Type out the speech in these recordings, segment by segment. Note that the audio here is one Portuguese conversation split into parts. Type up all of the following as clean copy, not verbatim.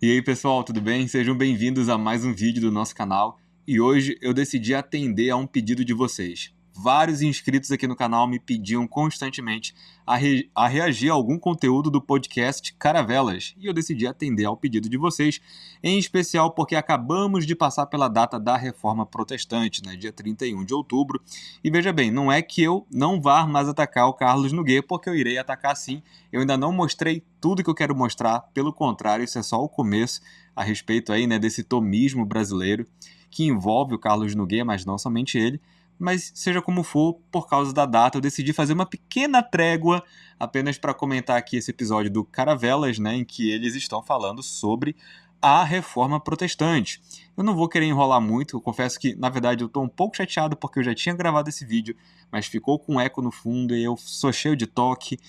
E aí pessoal, tudo bem? Sejam bem-vindos a mais um vídeo do nosso canal. E hoje eu decidi atender a um pedido de vocês. Vários inscritos aqui no canal me pediam constantemente a reagir a algum conteúdo do podcast Caravelas. E eu decidi atender ao pedido de vocês, em especial porque acabamos de passar pela data da Reforma Protestante, né, dia 31 de outubro. E veja bem, não é que eu não vá mais atacar o Carlos Nogueira, porque eu irei atacar sim. Eu ainda não mostrei tudo que eu quero mostrar, pelo contrário, isso é só o começo a respeito aí, né, desse tomismo brasileiro que envolve o Carlos Nogueira, mas não somente ele. Mas seja como for, por causa da data, eu decidi fazer uma pequena trégua apenas para comentar aqui esse episódio do Caravelas, né, em que eles estão falando sobre a Reforma Protestante. Eu não vou querer enrolar muito, eu confesso que, na verdade, eu estou um pouco chateado porque eu já tinha gravado esse vídeo, mas ficou com eco no fundo e eu sou cheio de toque.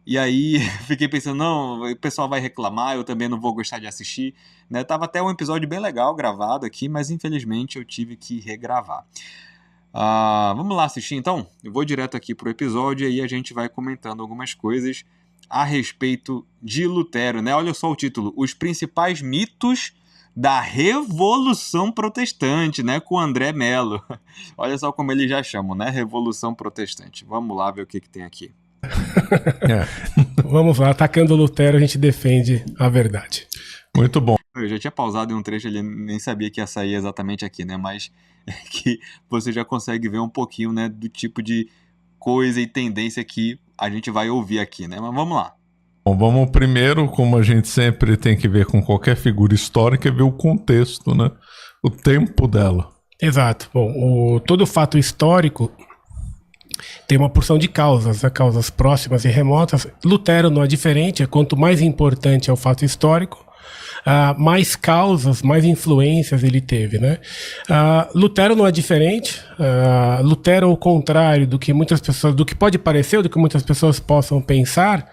E aí fiquei pensando, não, o pessoal vai reclamar, eu também não vou gostar de assistir, né? Tava até um episódio bem legal gravado aqui, mas infelizmente eu tive que regravar. Vamos lá assistir então? Eu vou direto aqui pro episódio e aí a gente vai comentando algumas coisas a respeito de Lutero, né? Olha só o título, Os Principais Mitos da Revolução Protestante, né? Com André Mello. Olha só como eles já chamam, né? Revolução Protestante. Vamos lá ver o que tem aqui. Vamos lá, atacando o Lutero, a gente defende a verdade. Muito bom. Eu já tinha pausado em um trecho, ele nem sabia que ia sair exatamente aqui, né? Mas é que você já consegue ver um pouquinho, né, do tipo de coisa e tendência que a gente vai ouvir aqui, né? Mas vamos lá. Bom, vamos primeiro, como a gente sempre tem que ver com qualquer figura histórica, é ver o contexto, né? O tempo dela. Exato. Bom, todo fato histórico tem uma porção de causas, né? Causas próximas e remotas. Lutero não é diferente, quanto mais importante é o fato histórico, mais causas, mais influências ele teve, né? Lutero não é diferente. Lutero, ao contrário do que muitas pessoas, do que pode parecer, ou do que muitas pessoas possam pensar,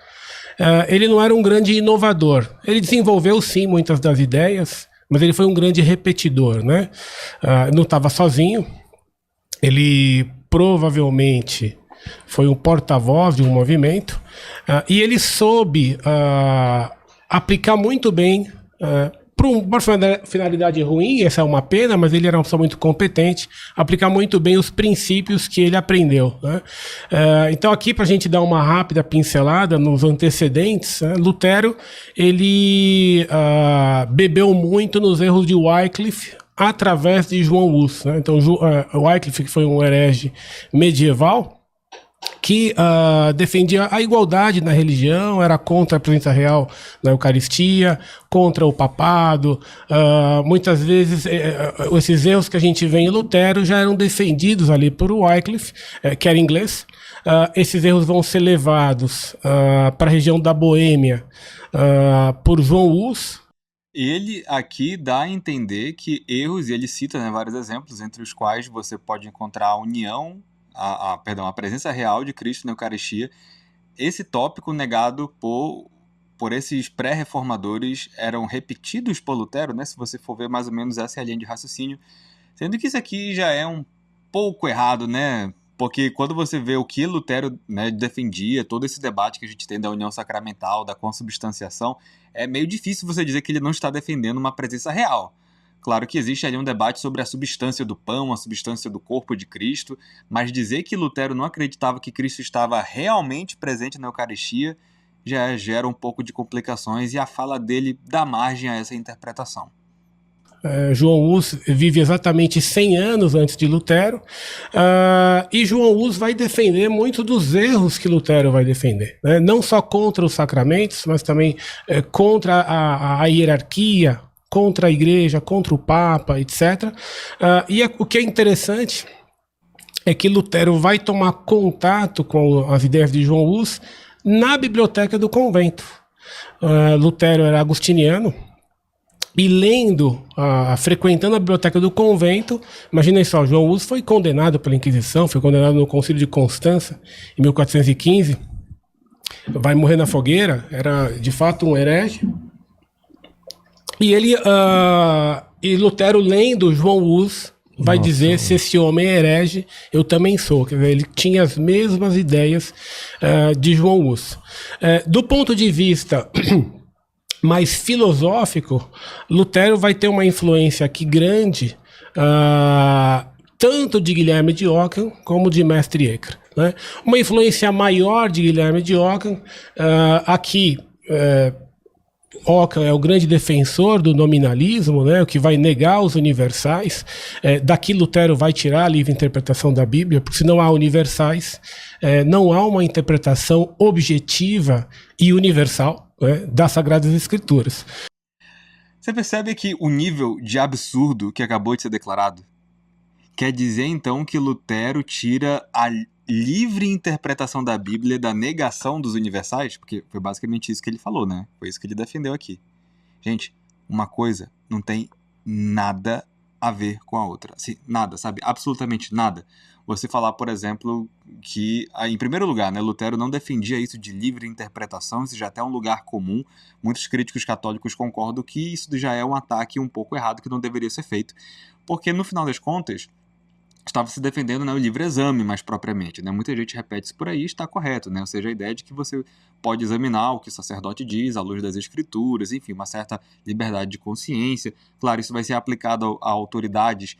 ele não era um grande inovador. Ele desenvolveu sim muitas das ideias, mas ele foi um grande repetidor, né? Não estava sozinho. Ele provavelmente foi um porta-voz de um movimento, e ele soube aplicar muito bem, para uma finalidade ruim, essa é uma pena, mas ele era uma pessoa muito competente, aplicar muito bem os princípios que ele aprendeu, né? Então aqui, para a gente dar uma rápida pincelada nos antecedentes, Lutero, ele bebeu muito nos erros de Wycliffe, através de João Hus, né? Então Wycliffe, que foi um herege medieval, que defendia a igualdade na religião, era contra a presença real na Eucaristia, contra o papado. Muitas vezes esses erros que a gente vê em Lutero já eram defendidos ali por Wycliffe, que era inglês. Esses erros vão ser levados para a região da Boêmia por João Hus. Ele aqui dá a entender que erros, e ele cita, né, vários exemplos, entre os quais você pode encontrar a união, a presença real de Cristo na Eucaristia. Esse tópico negado por esses pré-reformadores eram repetidos por Lutero, né? Se você for ver mais ou menos essa é a linha de raciocínio, sendo que isso aqui já é um pouco errado, né? Porque quando você vê o que Lutero, né, defendia, todo esse debate que a gente tem da união sacramental, da consubstanciação, é meio difícil você dizer que ele não está defendendo uma presença real. Claro que existe ali um debate sobre a substância do pão, a substância do corpo de Cristo, mas dizer que Lutero não acreditava que Cristo estava realmente presente na Eucaristia já gera um pouco de complicações e a fala dele dá margem a essa interpretação. João Hus vive exatamente 100 anos antes de Lutero, e João Hus vai defender muitos dos erros que Lutero vai defender, né? Não só contra os sacramentos, mas também contra a hierarquia, contra a igreja, contra o Papa, etc. O que é interessante é que Lutero vai tomar contato com as ideias de João Hus na biblioteca do convento. Lutero era agostiniano, e lendo, frequentando a biblioteca do convento, imaginem só, João Hus foi condenado pela Inquisição, foi condenado no Concílio de Constança, em 1415, vai morrer na fogueira, era de fato um herege, e Lutero, lendo João Hus, vai dizer: se esse homem é herege, eu também sou. Quer dizer, ele tinha as mesmas ideias de João Hus. Do ponto de vista mais filosófico, Lutero vai ter uma influência aqui grande, tanto de Guilherme de Ockham como de Mestre Eckhart, né? Uma influência maior de Guilherme de Ockham, aqui Ockham é o grande defensor do nominalismo, né, o que vai negar os universais. Daqui Lutero vai tirar a livre interpretação da Bíblia, porque se não há universais, não há uma interpretação objetiva e universal, né, das Sagradas Escrituras. Você percebe que o nível de absurdo que acabou de ser declarado quer dizer então que Lutero tira a livre interpretação da Bíblia da negação dos universais? Porque foi basicamente isso que ele falou, né? Foi isso que ele defendeu aqui. Gente, uma coisa não tem nada a ver com a outra. Assim, nada, sabe? Absolutamente nada. Você falar, por exemplo, que, em primeiro lugar, né, Lutero não defendia isso de livre interpretação, isso já até é um lugar comum. Muitos críticos católicos concordam que isso já é um ataque um pouco errado, que não deveria ser feito. Porque, no final das contas, estava se defendendo, né, o livre exame mais propriamente, né? Muita gente repete isso por aí, está correto, né? Ou seja, a ideia de que você pode examinar o que o sacerdote diz à luz das escrituras, enfim, uma certa liberdade de consciência. Claro, isso vai ser aplicado a autoridades,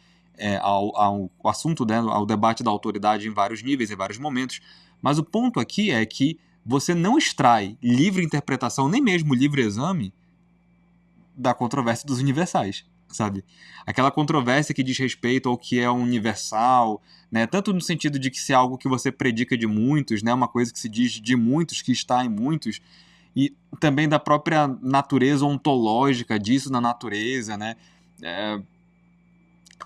ao assunto, né, ao debate da autoridade em vários níveis, em vários momentos. Mas o ponto aqui é que você não extrai livre interpretação, nem mesmo livre exame, da controvérsia dos universais, sabe? Aquela controvérsia que diz respeito ao que é universal, né? Tanto no sentido de que se é algo que você predica de muitos, né? Uma coisa que se diz de muitos, que está em muitos, e também da própria natureza ontológica disso na natureza, né?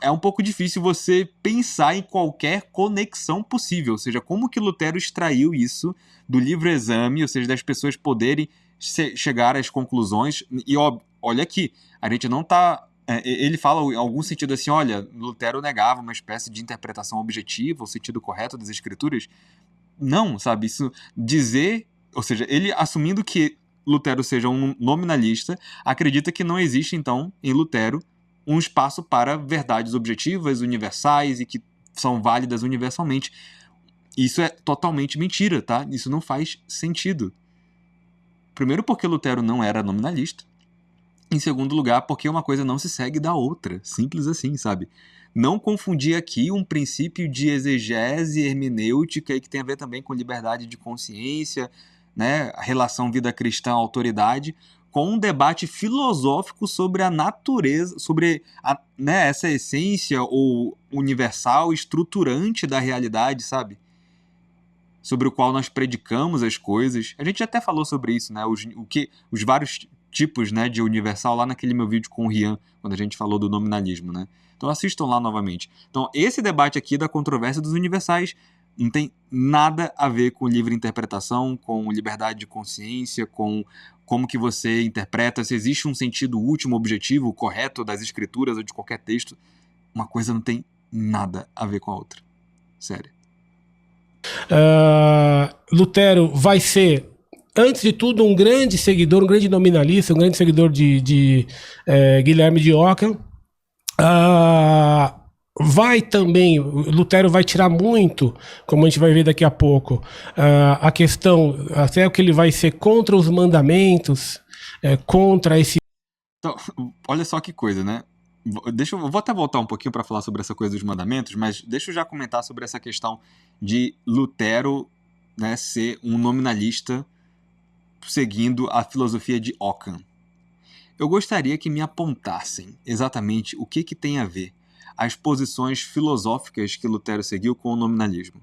É um pouco difícil você pensar em qualquer conexão possível, ou seja, como que Lutero extraiu isso do livre exame, ou seja, das pessoas poderem chegar às conclusões. E olha aqui, a gente não está... ele fala em algum sentido assim, olha, Lutero negava uma espécie de interpretação objetiva, o sentido correto das escrituras. Não, sabe, isso dizer, ou seja, ele assumindo que Lutero seja um nominalista, acredita que não existe então em Lutero um espaço para verdades objetivas, universais e que são válidas universalmente. Isso é totalmente mentira, tá? Isso não faz sentido. Primeiro porque Lutero não era nominalista. Em segundo lugar, porque uma coisa não se segue da outra. Simples assim, sabe? Não confundir aqui um princípio de exegese hermenêutica e que tem a ver também com liberdade de consciência, né? A relação vida cristã-autoridade, com um debate filosófico sobre a natureza, sobre né, essa essência ou universal, estruturante da realidade, sabe? Sobre o qual nós predicamos as coisas. A gente até falou sobre isso, né? Os vários tipos, né, de universal lá naquele meu vídeo com o Rian, quando a gente falou do nominalismo, né? Então assistam lá novamente. Então esse debate aqui da controvérsia dos universais não tem nada a ver com livre interpretação, com liberdade de consciência, com como que você interpreta, se existe um sentido último, objetivo, correto das escrituras ou de qualquer texto. Uma coisa não tem nada a ver com a outra. Sério. Lutero vai ser, antes de tudo, um grande seguidor, um grande nominalista, um grande seguidor de Guilherme de Ockham. Lutero vai tirar muito, como a gente vai ver daqui a pouco, a questão, até o que ele vai ser contra os mandamentos, contra esse... Então, olha só que coisa, né? Eu vou até voltar um pouquinho para falar sobre essa coisa dos mandamentos, mas deixa eu já comentar sobre essa questão de Lutero, né, ser um nominalista seguindo a filosofia de Ockham. Eu gostaria que me apontassem exatamente o que tem a ver as posições filosóficas que Lutero seguiu com o nominalismo.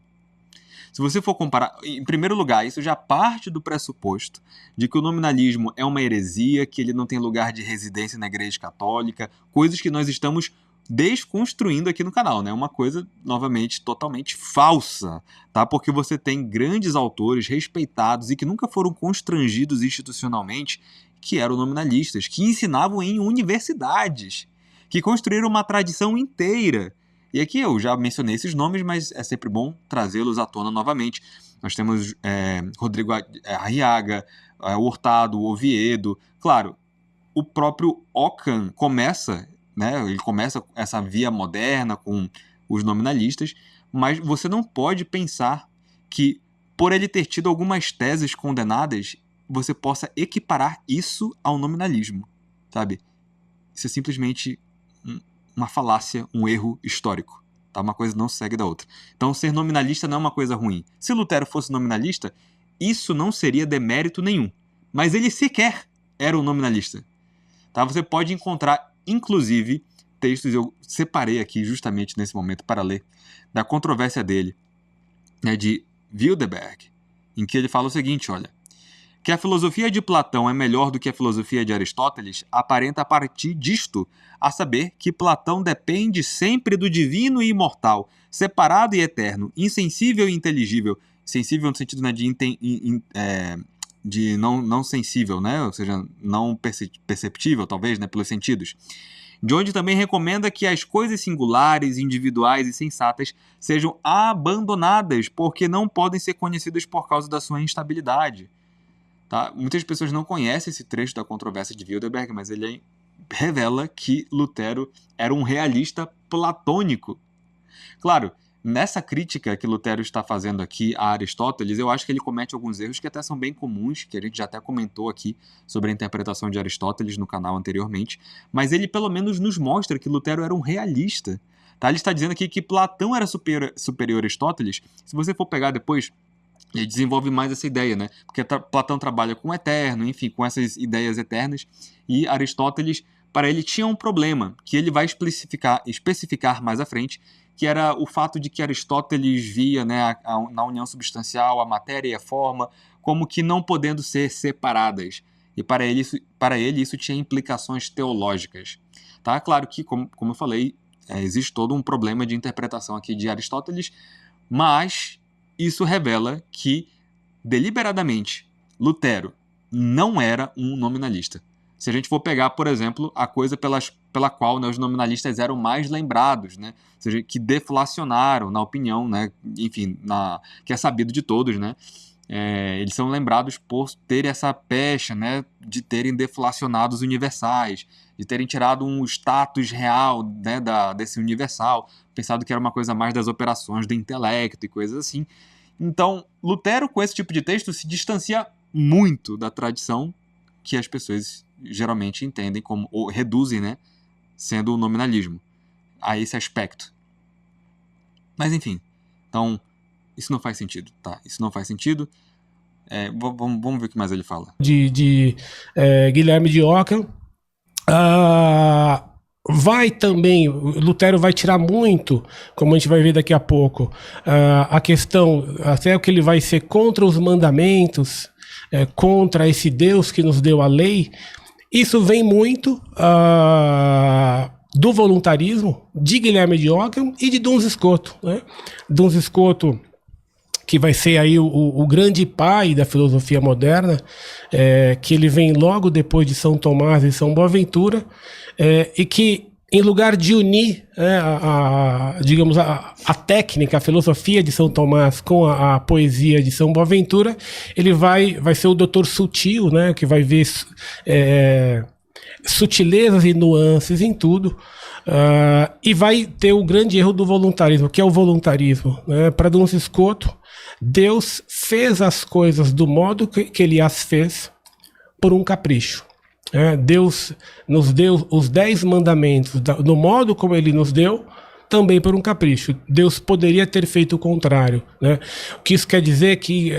Se você for comparar, em primeiro lugar, isso já parte do pressuposto de que o nominalismo é uma heresia, que ele não tem lugar de residência na Igreja Católica, coisas que nós estamos desconstruindo aqui no canal, né? Uma coisa, novamente, totalmente falsa, tá? Porque você tem grandes autores respeitados e que nunca foram constrangidos institucionalmente, que eram nominalistas, que ensinavam em universidades, que construíram uma tradição inteira. E aqui eu já mencionei esses nomes, mas é sempre bom trazê-los à tona novamente. Nós temos Rodrigo Arriaga, Hurtado, Oviedo. Claro, o próprio Ockham começa, né, ele começa essa via moderna com os nominalistas, mas você não pode pensar que, por ele ter tido algumas teses condenadas, você possa equiparar isso ao nominalismo, sabe? Isso é simplesmente uma falácia, um erro histórico. Tá? Uma coisa não segue da outra. Então, ser nominalista não é uma coisa ruim. Se Lutero fosse nominalista, isso não seria demérito nenhum. Mas ele sequer era um nominalista. Tá? Você pode encontrar, inclusive, textos, eu separei aqui justamente nesse momento para ler, da controvérsia dele, né, de Wildberg, em que ele fala o seguinte, olha, que a filosofia de Platão é melhor do que a filosofia de Aristóteles aparenta a partir disto, a saber que Platão depende sempre do divino e imortal, separado e eterno, insensível e inteligível, sensível no sentido, né, de não sensível, né, ou seja, não perceptível, talvez, né, pelos sentidos. De onde também recomenda que as coisas singulares, individuais e sensatas sejam abandonadas, porque não podem ser conhecidas por causa da sua instabilidade. Tá? Muitas pessoas não conhecem esse trecho da controvérsia de Wildberg, mas ele revela que Lutero era um realista platônico. Claro, nessa crítica que Lutero está fazendo aqui a Aristóteles, eu acho que ele comete alguns erros que até são bem comuns, que a gente já até comentou aqui sobre a interpretação de Aristóteles no canal anteriormente, mas ele pelo menos nos mostra que Lutero era um realista. Tá? Ele está dizendo aqui que Platão era superior a Aristóteles. Se você for pegar depois, ele desenvolve mais essa ideia, né? Porque Platão trabalha com o eterno, enfim, com essas ideias eternas, e Aristóteles, para ele, tinha um problema, que ele vai especificar mais à frente, que era o fato de que Aristóteles via, né, na união substancial a matéria e a forma como que não podendo ser separadas. E para ele isso tinha implicações teológicas. Tá? Claro que, como eu falei, existe todo um problema de interpretação aqui de Aristóteles, mas isso revela que, deliberadamente, Lutero não era um nominalista. Se a gente for pegar, por exemplo, a coisa pela qual, né, os nominalistas eram mais lembrados, né? Ou seja, que deflacionaram, na opinião, né? Enfim, que é sabido de todos, né? Eles são lembrados por terem essa pecha, né, de terem deflacionado os universais, de terem tirado um status real, né, desse universal, pensado que era uma coisa mais das operações do intelecto e coisas assim. Então, Lutero, com esse tipo de texto, se distancia muito da tradição que as pessoas geralmente entendem como, ou reduzem, né, sendo o nominalismo, a esse aspecto. Mas, enfim, então, isso não faz sentido, tá? Isso não faz sentido. Vamos ver o que mais ele fala. Guilherme de Ockham. Vai também, Lutero vai tirar muito, como a gente vai ver daqui a pouco, a questão, até o que ele vai ser contra os mandamentos, contra esse Deus que nos deu a lei. Isso vem muito do voluntarismo de Guilherme de Ockham e de Duns Scoto, né? Duns Scoto, que vai ser aí o grande pai da filosofia moderna, que ele vem logo depois de São Tomás e São Boaventura, e que, em lugar de unir digamos, a técnica, a filosofia de São Tomás com a poesia de São Boaventura, ele vai ser o doutor sutil, né, que vai ver sutilezas e nuances em tudo, e vai ter o grande erro do voluntarismo, que é o voluntarismo, né? Para Duns Scoto, Deus fez as coisas do modo que ele as fez por um capricho. Deus nos deu os 10 mandamentos do modo como ele nos deu, também por um capricho. Deus poderia ter feito o contrário, né? O que isso quer dizer que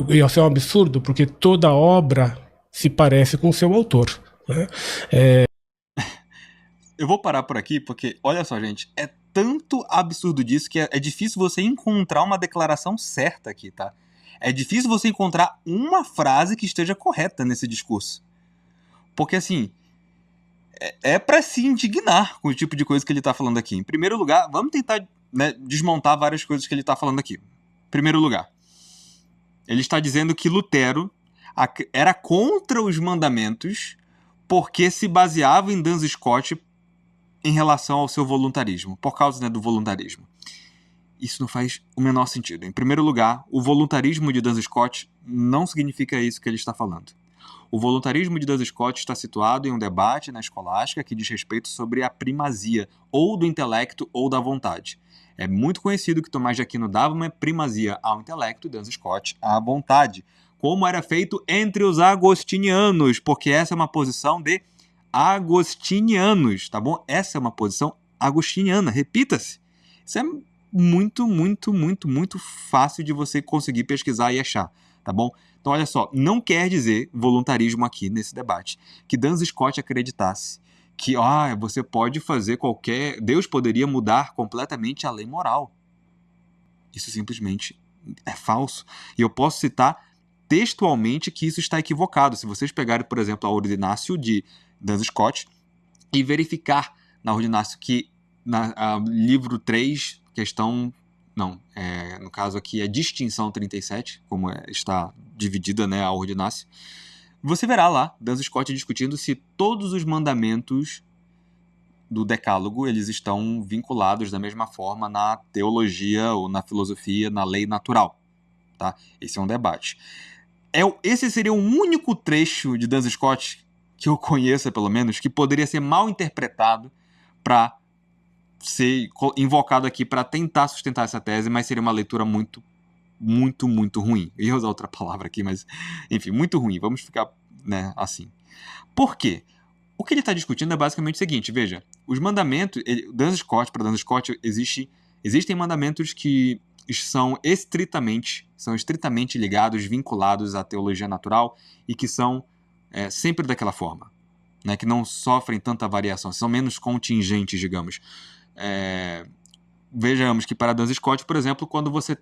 isso é um absurdo, porque toda obra se parece com o seu autor, né? Eu vou parar por aqui porque, olha só, gente, é tanto absurdo disso que é difícil você encontrar uma declaração certa aqui, tá? É difícil você encontrar uma frase que esteja correta nesse discurso. Porque, assim, é para se indignar com o tipo de coisa que ele tá falando aqui. Em primeiro lugar, vamos tentar, né, desmontar várias coisas que ele tá falando aqui. Em primeiro lugar, ele está dizendo que Lutero era contra os mandamentos porque se baseava em Duns Scoto em relação ao seu voluntarismo, por causa, né, do voluntarismo. Isso não faz o menor sentido. Em primeiro lugar, o voluntarismo de Duns Scoto não significa isso que ele está falando. O voluntarismo de Duns Scoto está situado em um debate na escolástica que diz respeito sobre a primazia, ou do intelecto ou da vontade. É muito conhecido que Tomás de Aquino dava uma primazia ao intelecto e Duns Scoto à vontade, como era feito entre os agostinianos, porque essa é uma posição de agostinianos, tá bom? Essa é uma posição agostiniana, repita-se. Isso é muito, muito, muito, muito fácil de você conseguir pesquisar e achar, tá bom? Então, olha só, não quer dizer voluntarismo aqui nesse debate que Duns Scott acreditasse que você pode fazer Deus poderia mudar completamente a lei moral. Isso simplesmente é falso. E eu posso citar textualmente que isso está equivocado. Se vocês pegarem, por exemplo, a Ordinácio de Duns Scott e verificar na Ordinácio que livro 3, questão... Não, no caso aqui é distinção 37, como está dividida, né, a Ordinácio. Você verá lá Duns Scott discutindo se todos os mandamentos do Decálogo eles estão vinculados da mesma forma na teologia ou na filosofia, na lei natural. Tá? Esse é um debate. Esse seria o único trecho de Duns Scott que eu conheça, pelo menos, que poderia ser mal interpretado para ser invocado aqui para tentar sustentar essa tese, mas seria uma leitura muito, muito, muito ruim. Eu ia usar outra palavra aqui, mas, enfim, muito ruim. Vamos ficar, né, assim. Por quê? O que ele está discutindo é basicamente o seguinte, veja, os mandamentos, para Duns Scott, existem mandamentos que são estritamente ligados, vinculados à teologia natural e que são sempre daquela forma, né, que não sofrem tanta variação, são menos contingentes, digamos. Vejamos que para Duns Scott, por exemplo, quando você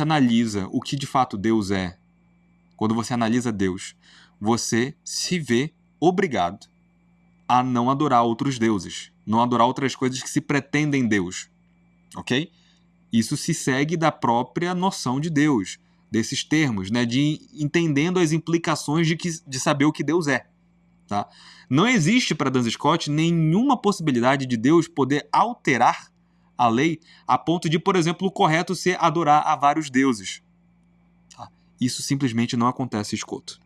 analisa o que de fato Deus é, quando você analisa Deus, você se vê obrigado a não adorar outros deuses, não adorar outras coisas que se pretendem Deus, ok? Isso se segue da própria noção de Deus, desses termos, né, de entendendo as implicações de saber o que Deus é. Tá? Não existe para Duns Scott nenhuma possibilidade de Deus poder alterar a lei a ponto de, por exemplo, o correto ser adorar a vários deuses. Tá? Isso simplesmente não acontece, escuto.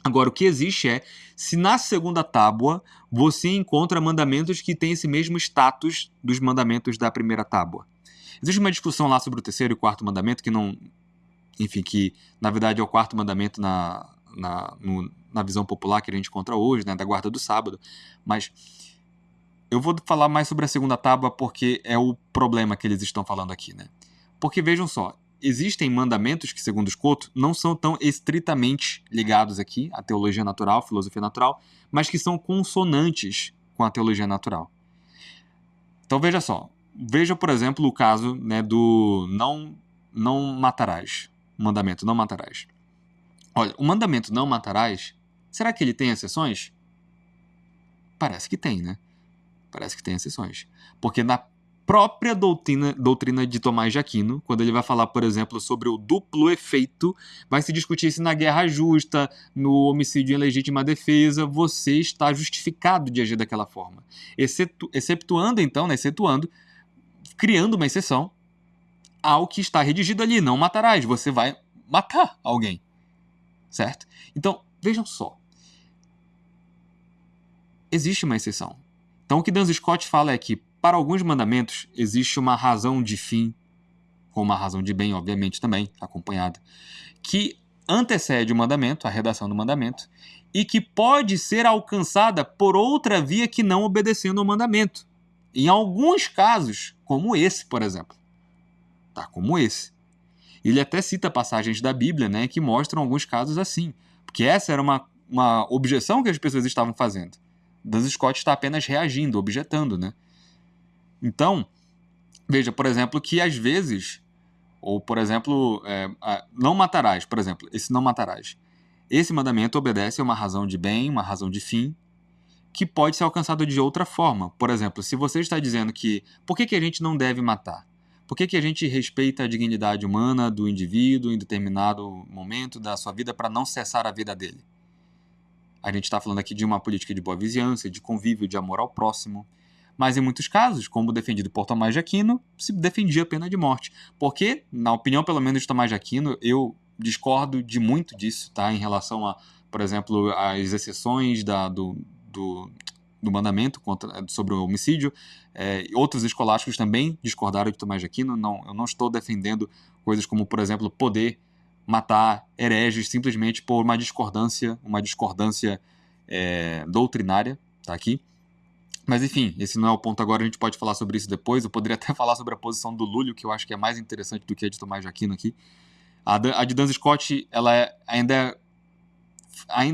Agora, o que existe é, se na segunda tábua você encontra mandamentos que têm esse mesmo status dos mandamentos da primeira tábua. Existe uma discussão lá sobre o terceiro e quarto mandamento que não... Enfim, que na verdade é o quarto mandamento na visão popular que a gente encontra hoje, né, da guarda do sábado. Mas eu vou falar mais sobre a segunda tábua porque é o problema que eles estão falando aqui, né? Porque vejam só, existem mandamentos que, segundo Scott, não são tão estritamente ligados aqui à teologia natural, filosofia natural, mas que são consonantes com a teologia natural. Então veja só, por exemplo, o caso, né, do não matarás, o mandamento não matarás. Olha, o mandamento não matarás, será que ele tem exceções? Parece que tem, né? Parece que tem exceções. Porque na própria doutrina de Tomás de Aquino, quando ele vai falar, por exemplo, sobre o duplo efeito, vai se discutir se na guerra justa, no homicídio em legítima defesa, você está justificado de agir daquela forma. Excetuando, criando uma exceção ao que está redigido ali, não matarás, você vai matar alguém. Certo? Então, vejam só. Existe uma exceção. Então, o que Duns Scott fala é que, para alguns mandamentos, existe uma razão de fim, com uma razão de bem, obviamente, também, acompanhada, que antecede o mandamento, a redação do mandamento, e que pode ser alcançada por outra via que não obedecendo ao mandamento. Em alguns casos, como esse, por exemplo. Tá? Como esse. Ele até cita passagens da Bíblia, né, que mostram alguns casos assim. Porque essa era uma objeção que as pessoas estavam fazendo. Duns Scott está apenas reagindo, objetando, né? Então, veja, por exemplo, que às vezes, ou por exemplo, não matarás, por exemplo, esse não matarás. Esse mandamento obedece a uma razão de bem, uma razão de fim, que pode ser alcançado de outra forma. Por exemplo, se você está dizendo que... Por que a gente não deve matar? Por que a gente respeita a dignidade humana do indivíduo em determinado momento da sua vida para não cessar a vida dele? A gente está falando aqui de uma política de boa vizinhança, de convívio, de amor ao próximo. Mas em muitos casos, como defendido por Tomás de Aquino, se defendia a pena de morte. Porque, na opinião pelo menos de Tomás de Aquino, eu discordo de muito disso, tá? Em relação a, por exemplo, as exceções do mandamento sobre o homicídio. Outros escolásticos também discordaram de Tomás de Aquino. Eu não estou defendendo coisas como, por exemplo, poder matar hereges simplesmente por uma discordância doutrinária, tá aqui. Mas enfim, esse não é o ponto agora, a gente pode falar sobre isso depois. Eu poderia até falar sobre a posição do Lúlio, que eu acho que é mais interessante do que a de Tomás de Aquino aqui. A de Duns Scott, ela ainda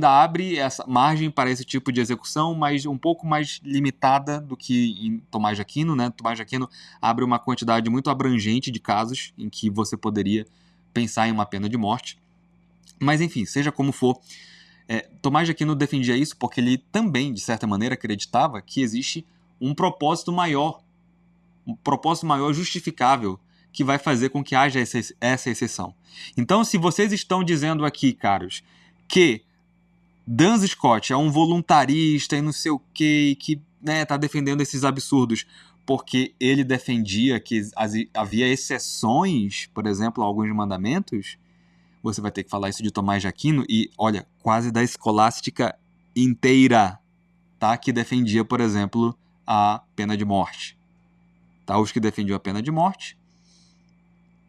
abre essa margem para esse tipo de execução, mas um pouco mais limitada do que em Tomás de Aquino, né? Tomás de Aquino abre uma quantidade muito abrangente de casos em que você poderia pensar em uma pena de morte. Mas enfim, seja como for, Tomás de Aquino defendia isso porque ele também, de certa maneira, acreditava que existe um propósito maior justificável, que vai fazer com que haja essa exceção. Então, se vocês estão dizendo aqui, caros, que Duns Scott é um voluntarista e não sei o quê, que tá defendendo esses absurdos porque ele defendia que havia exceções, por exemplo, a alguns mandamentos, você vai ter que falar isso de Tomás de Aquino e, olha, quase da escolástica inteira, tá? Que defendia, por exemplo, a pena de morte. Tá? Os que defendiam a pena de morte,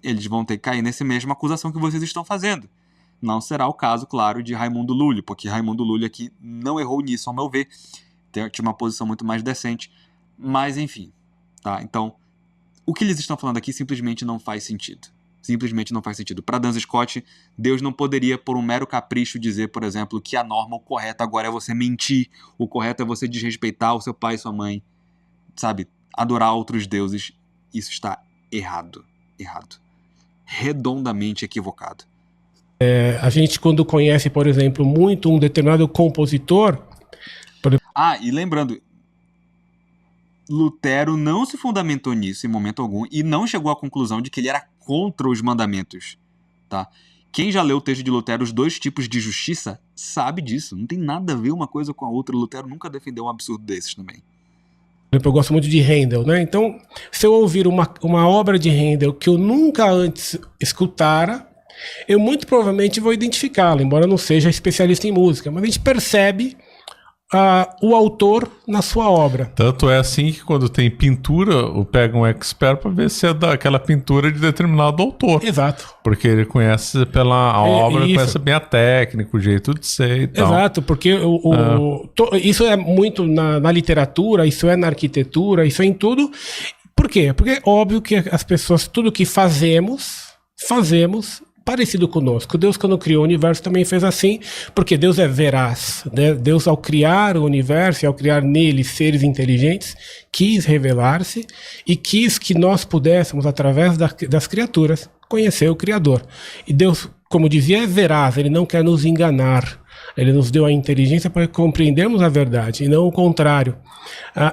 eles vão ter que cair nessa mesma acusação que vocês estão fazendo. Não será o caso, claro, de Raimundo Lúlio, porque Raimundo Lúlio aqui não errou nisso, ao meu ver. Tinha uma posição muito mais decente. Mas, enfim. Tá? Então, o que eles estão falando aqui simplesmente não faz sentido. Simplesmente não faz sentido. Para Duns Scott, Deus não poderia, por um mero capricho, dizer, por exemplo, que a norma, o correto agora é você mentir, o correto é você desrespeitar o seu pai e sua mãe, sabe? Adorar outros deuses. Isso está errado. Errado. Redondamente equivocado. A gente, quando conhece, por exemplo, muito um determinado compositor... E lembrando, Lutero não se fundamentou nisso em momento algum e não chegou à conclusão de que ele era contra os mandamentos, tá? Quem já leu o texto de Lutero, Os Dois Tipos de Justiça, sabe disso. Não tem nada a ver uma coisa com a outra. Lutero nunca defendeu um absurdo desses também. Eu gosto muito de Handel, né? Então, se eu ouvir uma obra de Handel que eu nunca antes escutara, eu muito provavelmente vou identificá-la, embora eu não seja especialista em música. Mas a gente percebe o autor na sua obra. Tanto é assim que quando tem pintura, pega um expert para ver se é daquela pintura de determinado autor. Exato. Porque ele conhece pela obra, conhece bem a técnica, o jeito de ser e tal. Exato, porque isso é muito na literatura, isso é na arquitetura, isso é em tudo. Por quê? Porque é óbvio que as pessoas, tudo que fazemos parecido conosco. Deus, quando criou o universo, também fez assim, porque Deus é veraz, né? Deus, ao criar o universo e ao criar nele seres inteligentes, quis revelar-se e quis que nós pudéssemos, através das criaturas, conhecer o Criador. E Deus, como dizia, é veraz, ele não quer nos enganar. Ele nos deu a inteligência para compreendermos a verdade, e não o contrário.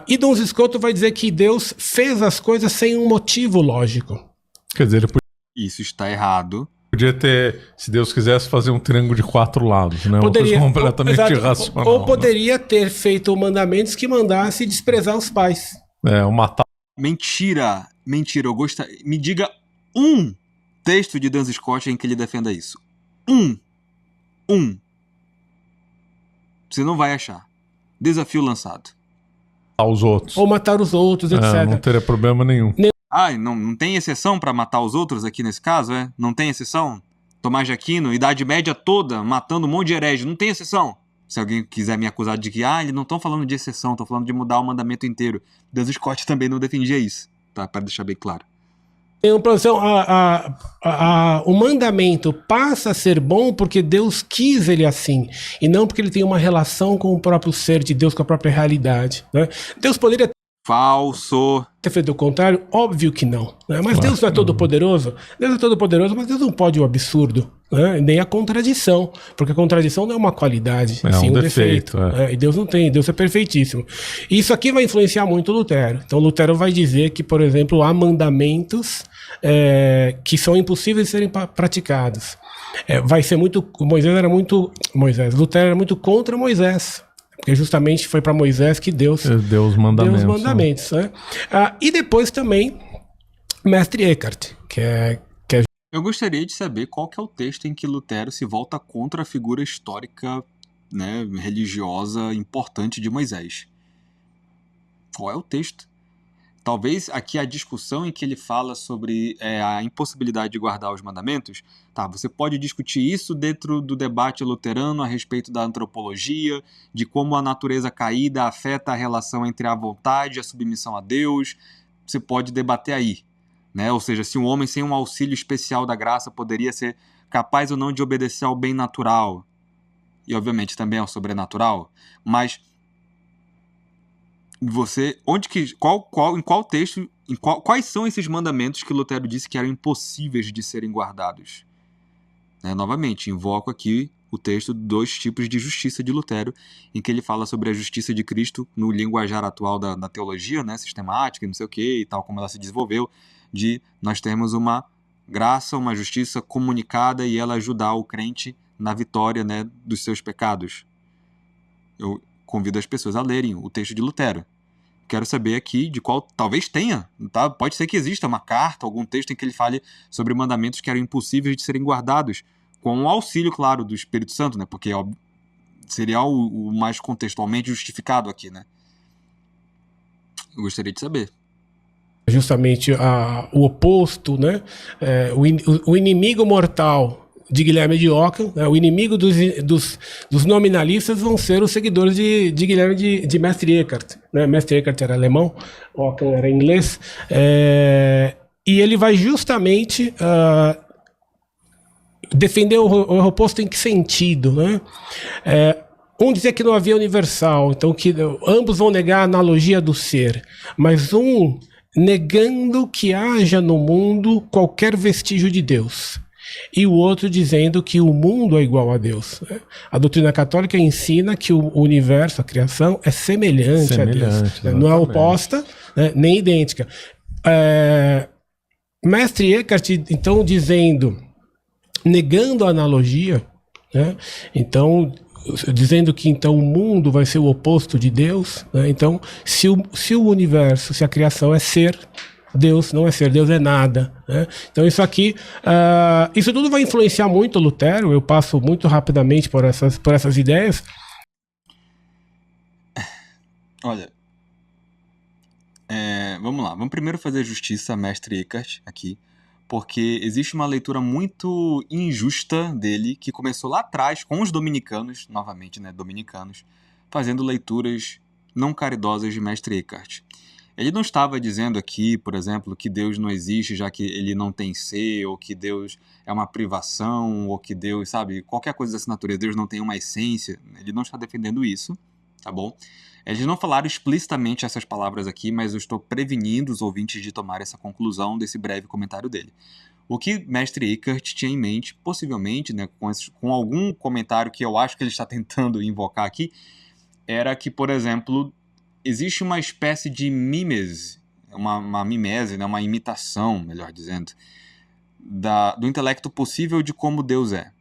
E Duns Scott vai dizer que Deus fez as coisas sem um motivo lógico. Quer dizer, ele Isso está errado. Podia ter, se Deus quisesse, fazer um triângulo de 4 lados, né? Poderia, uma coisa completamente irracional. Ou poderia ter feito mandamentos que mandasse desprezar os pais. Matar. Mentira. Eu gostaria. Me diga um texto de Duns Scott em que ele defenda isso. Um. Você não vai achar. Desafio lançado. Matar os outros. Ou matar os outros, etc. Não teria problema nenhum. Não tem exceção para matar os outros aqui nesse caso, é? Não tem exceção? Tomás de Aquino, Idade Média toda, matando um monte de herege, não tem exceção. Se alguém quiser me acusar de que, eles não estão falando de exceção, estão falando de mudar o mandamento inteiro. Duns Scott também não defendia isso, tá? Para deixar bem claro. O mandamento passa a ser bom porque Deus quis ele assim, e não porque ele tem uma relação com o próprio ser de Deus, com a própria realidade, né? Deus poderia Falso. ter feito o contrário? Óbvio que não, né? Mas Deus não é todo poderoso? Deus é todo poderoso, mas Deus não pode o absurdo, né? Nem a contradição, porque a contradição não é uma qualidade, sim um defeito. E Deus não tem, Deus é perfeitíssimo. E isso aqui vai influenciar muito Lutero. Então Lutero vai dizer que, por exemplo, há mandamentos que são impossíveis de serem praticados. Vai ser muito. Lutero era muito contra Moisés. Porque justamente foi para Moisés que Deus deu os mandamentos. Né? E depois também Mestre Eckhart, que é... Eu gostaria de saber qual que é o texto em que Lutero se volta contra a figura histórica, né, religiosa importante de Moisés. Qual é o texto? talvez aqui a discussão em que ele fala sobre a impossibilidade de guardar os mandamentos, tá, você pode discutir isso dentro do debate luterano a respeito da antropologia, de como a natureza caída afeta a relação entre a vontade e a submissão a Deus, você pode debater aí, né? Ou seja, se um homem sem um auxílio especial da graça poderia ser capaz ou não de obedecer ao bem natural, e obviamente também ao sobrenatural, mas você, em qual texto, quais são esses mandamentos que Lutero disse que eram impossíveis de serem guardados? Novamente, invoco aqui o texto Dois Tipos de Justiça de Lutero, em que ele fala sobre a justiça de Cristo no linguajar atual da teologia, né, sistemática e não sei o que, e tal como ela se desenvolveu, de nós termos uma graça, uma justiça comunicada e ela ajudar o crente na vitória, né, dos seus pecados. Eu convido as pessoas a lerem o texto de Lutero. Quero saber aqui de qual, talvez tenha, tá? Pode ser que exista uma carta, algum texto em que ele fale sobre mandamentos que eram impossíveis de serem guardados, com o auxílio, claro, do Espírito Santo, né? Porque seria o mais contextualmente justificado aqui, né? Eu gostaria de saber. Justamente o oposto, né? O inimigo mortal de Guilherme de Ockham, né? O inimigo dos nominalistas vão ser os seguidores de Guilherme de Mestre Eckhart, né? Mestre Eckhart era alemão, Ockham era inglês, e ele vai justamente defender o oposto em que sentido, né? Um dizia que não havia universal, então que ambos vão negar a analogia do ser, mas um negando que haja no mundo qualquer vestígio de Deus, e o outro dizendo que o mundo é igual a Deus. A doutrina católica ensina que o universo, a criação, é semelhante a Deus. Exatamente. Não é oposta, né, nem idêntica. Mestre Eckhart, então, negando a analogia, né, então, dizendo que então o mundo vai ser o oposto de Deus, né, então, se o universo, se a criação é ser, Deus não é ser, Deus é nada, né? Então isso aqui, isso tudo vai influenciar muito Lutero. Eu passo muito rapidamente por essas ideias. Olha, vamos lá, vamos primeiro fazer justiça a Mestre Eckhart aqui, porque existe uma leitura muito injusta dele, que começou lá atrás com os dominicanos, novamente, né, dominicanos, fazendo leituras não caridosas de Mestre Eckhart. Ele não estava dizendo aqui, por exemplo, que Deus não existe, já que ele não tem ser, ou que Deus é uma privação, ou que Deus, sabe, qualquer coisa dessa natureza, Deus não tem uma essência. Ele não está defendendo isso, tá bom? Eles não falaram explicitamente essas palavras aqui, mas eu estou prevenindo os ouvintes de tomar essa conclusão desse breve comentário dele. O que Mestre Eckhart tinha em mente, possivelmente, né, com algum comentário que eu acho que ele está tentando invocar aqui, era que, por exemplo, existe uma espécie de mimese, uma mimese, né, uma imitação, melhor dizendo, do intelecto possível de como Deus é,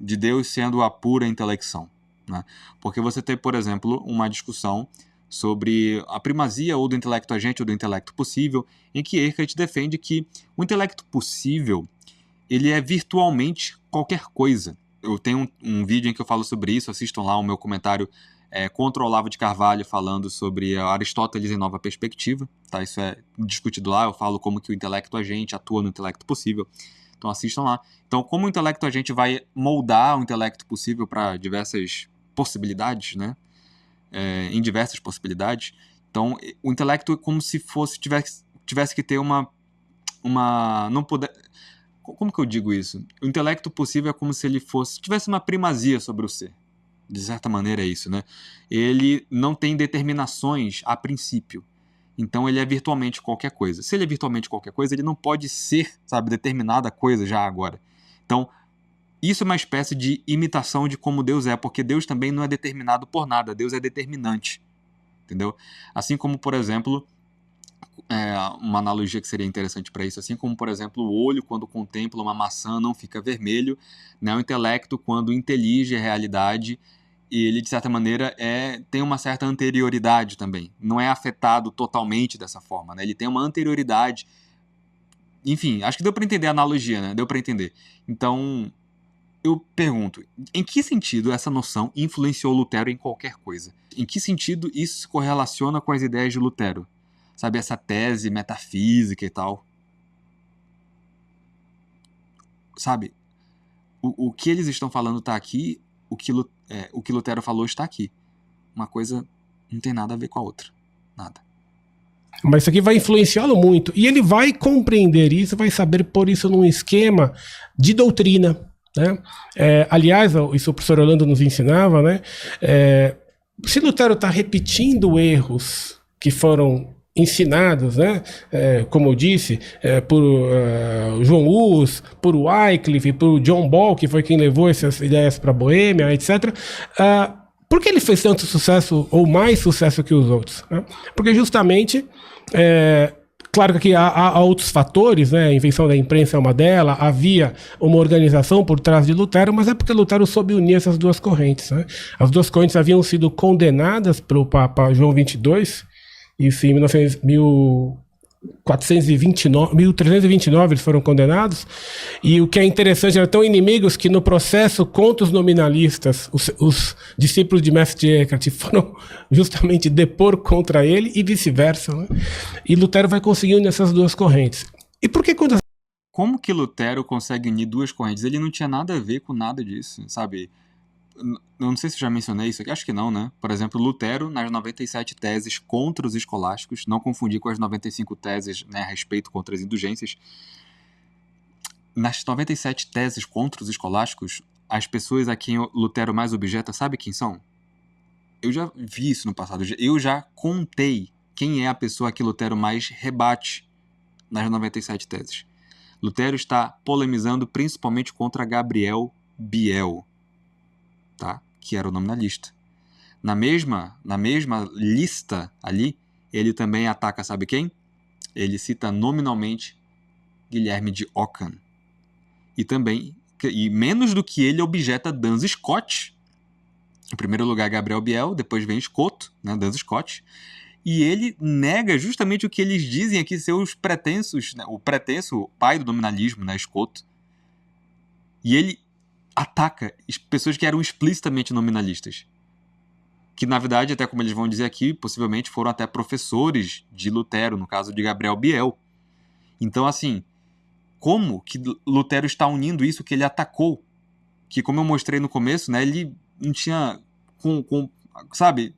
de Deus sendo a pura intelecção, né? Porque você tem, por exemplo, uma discussão sobre a primazia ou do intelecto agente ou do intelecto possível, em que Eckhart defende que o intelecto possível ele é virtualmente qualquer coisa. Eu tenho um vídeo em que eu falo sobre isso, assistam lá o meu comentário contra o Olavo de Carvalho falando sobre Aristóteles em nova perspectiva, tá? Isso é discutido lá, eu falo como que o intelecto agente atua no intelecto possível, então assistam lá. Então, como o intelecto agente vai moldar o intelecto possível para diversas possibilidades, né? Em diversas possibilidades, então o intelecto é como se tivesse que ter não poder. Como que eu digo isso? O intelecto possível é como se ele tivesse uma primazia sobre o ser. De certa maneira é isso, né? Ele não tem determinações a princípio. Então ele é virtualmente qualquer coisa. Se ele é virtualmente qualquer coisa, ele não pode ser, sabe, determinada coisa já agora. Então, isso é uma espécie de imitação de como Deus é, porque Deus também não é determinado por nada. Deus é determinante. Entendeu? Assim como, por exemplo, uma analogia que seria interessante para isso, assim como, por exemplo, o olho, quando contempla uma maçã, não fica vermelho, né? O intelecto, quando intelige a realidade, e ele, de certa maneira, tem uma certa anterioridade também. Não é afetado totalmente dessa forma, né? Ele tem uma anterioridade. Enfim, acho que deu para entender a analogia, né? Deu para entender. Então, eu pergunto, em que sentido essa noção influenciou Lutero em qualquer coisa? Em que sentido isso se correlaciona com as ideias de Lutero? sabe, essa tese metafísica e tal. Sabe, o que eles estão falando está aqui, o que Lutero falou está aqui. Uma coisa não tem nada a ver com a outra. Nada. Mas isso aqui vai influenciá-lo muito. E ele vai compreender isso, vai saber pôr isso num esquema de doutrina, né? Aliás, isso o professor Orlando nos ensinava, né? Se Lutero está repetindo erros que foram ensinados, né? Como eu disse, por João Hus, por Wycliffe, por John Ball, que foi quem levou essas ideias para a Boêmia, etc. Por que ele fez tanto sucesso, ou mais sucesso que os outros? Né? Porque justamente, claro que aqui há outros fatores, né? A invenção da imprensa é uma delas, havia uma organização por trás de Lutero, mas é porque Lutero soube unir essas duas correntes. Né? As duas correntes haviam sido condenadas pelo Papa João XXII, isso em 1329 eles foram condenados, e o que é interessante, eram tão inimigos que no processo contra os nominalistas, os discípulos de Mestre Eckhart foram justamente depor contra ele e vice-versa, né? E Lutero vai conseguir unir essas duas correntes. E por que quando... Como que Lutero consegue unir duas correntes? Ele não tinha nada a ver com nada disso, sabe? Eu não sei se eu já mencionei isso aqui, acho que não, né? Por exemplo, Lutero, nas 97 teses contra os escolásticos, não confundir com as 95 teses, né, a respeito contra as indulgências. Nas 97 teses contra os escolásticos, as pessoas a quem Lutero mais objeta, sabe quem são? Eu já vi isso no passado, eu já contei quem é a pessoa que Lutero mais rebate nas 97 teses. Lutero está polemizando principalmente contra Gabriel Biel, tá? Que era o nominalista. Na mesma lista ali, ele também ataca, sabe quem? Ele cita nominalmente Guilherme de Ockham. E menos do que ele objeta Duns Scott. Em primeiro lugar, Gabriel Biel, depois vem Scott, né, Duns Scott. E ele nega justamente o que eles dizem aqui ser os pretensos, né, o pai do nominalismo, né, Scott. E ele ataca pessoas que eram explicitamente nominalistas. Que, na verdade, até como eles vão dizer aqui, possivelmente foram até professores de Lutero, no caso de Gabriel Biel. Então, assim, como que Lutero está unindo isso que ele atacou? Que, como eu mostrei no começo, né, ele não tinha... sabe?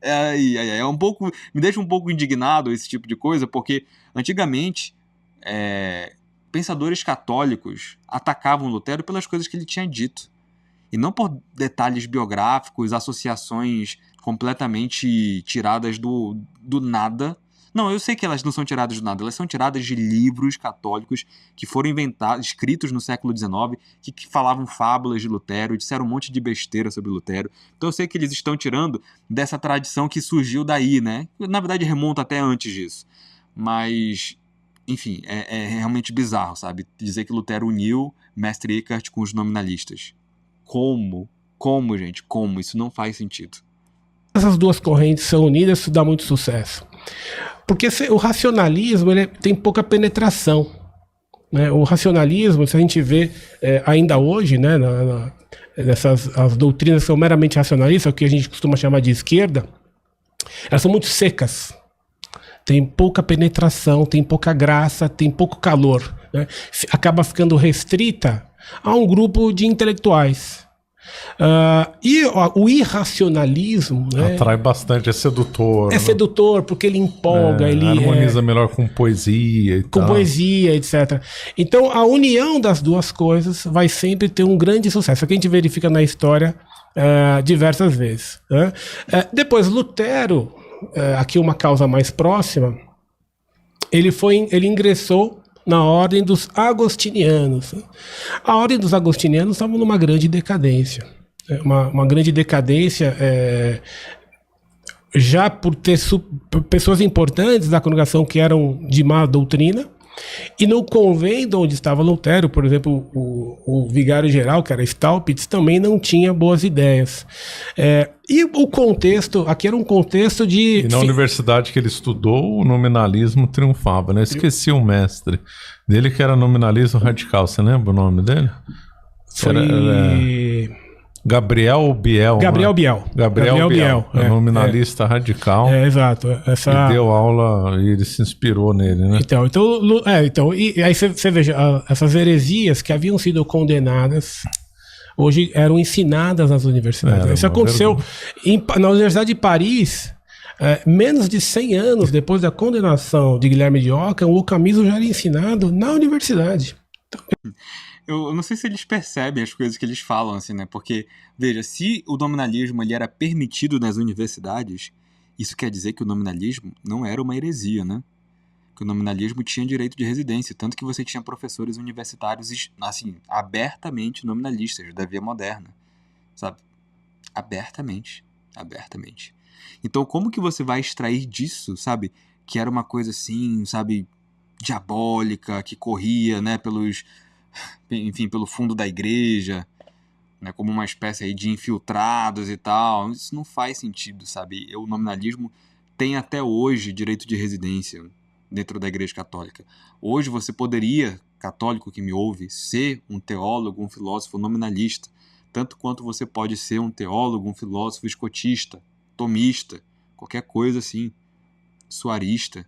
É um pouco... Me deixa um pouco indignado esse tipo de coisa, porque antigamente... pensadores católicos atacavam Lutero pelas coisas que ele tinha dito. E não por detalhes biográficos, associações completamente tiradas do nada. Não, eu sei que elas não são tiradas do nada, elas são tiradas de livros católicos que foram inventados, escritos no século XIX, que falavam fábulas de Lutero, disseram um monte de besteira sobre Lutero. Então eu sei que eles estão tirando dessa tradição que surgiu daí, né? Na verdade remonta até antes disso. Mas... enfim, é realmente bizarro, sabe? Dizer que Lutero uniu Mestre Eckhart com os nominalistas. Como? Como, gente? Como? Isso não faz sentido. Essas duas correntes são unidas, isso dá muito sucesso. Porque o racionalismo ele tem pouca penetração. Né? O racionalismo, se a gente vê ainda hoje, né, as doutrinas que são meramente racionalistas, o que a gente costuma chamar de esquerda, elas são muito secas. Tem pouca penetração, tem pouca graça, tem pouco calor, né? Acaba ficando restrita a um grupo de intelectuais. E o irracionalismo, né, atrai bastante, é sedutor. É, né? Sedutor porque ele empolga, ele harmoniza melhor com poesia e tal. Com poesia, etc. Então a união das duas coisas vai sempre ter um grande sucesso. Aqui a gente verifica na história diversas vezes, né? Depois Lutero, aqui uma causa mais próxima, ele ingressou na ordem dos agostinianos. A ordem dos agostinianos estava numa grande decadência. Uma grande decadência já por ter pessoas importantes da congregação que eram de má doutrina. E no convento onde estava Lutero, por exemplo, o vigário-geral, que era Staupitz, também não tinha boas ideias. E o contexto, aqui era um contexto de... E na universidade que ele estudou, o nominalismo triunfava, né? Esqueci o mestre dele, que era nominalismo radical. Você lembra o nome dele? Foi... Gabriel Biel. Gabriel né? Biel. Gabriel Biel. É nominalista radical. Exato. E deu aula e ele se inspirou nele, né? E aí você veja, essas heresias que haviam sido condenadas hoje eram ensinadas nas universidades. Isso aconteceu na Universidade de Paris, menos de 100 anos depois da condenação de Guilherme de Ockham, o Camilo já era ensinado na universidade. Eu não sei se eles percebem as coisas que eles falam, assim, né? Porque, veja, se o nominalismo ele era permitido nas universidades, isso quer dizer que o nominalismo não era uma heresia, né? Que o nominalismo tinha direito de residência, tanto que você tinha professores universitários, assim, abertamente nominalistas, da via moderna, sabe? Abertamente. Então, como que você vai extrair disso, sabe? Que era uma coisa assim, sabe, diabólica, que corria, né, pelo fundo da igreja, né, como uma espécie aí de infiltrados e tal. Isso não faz sentido, sabe? O nominalismo tem até hoje direito de residência dentro da Igreja Católica. Hoje você poderia, católico que me ouve, ser um teólogo, um filósofo nominalista, tanto quanto você pode ser um teólogo, um filósofo escotista, tomista, qualquer coisa assim, suarista,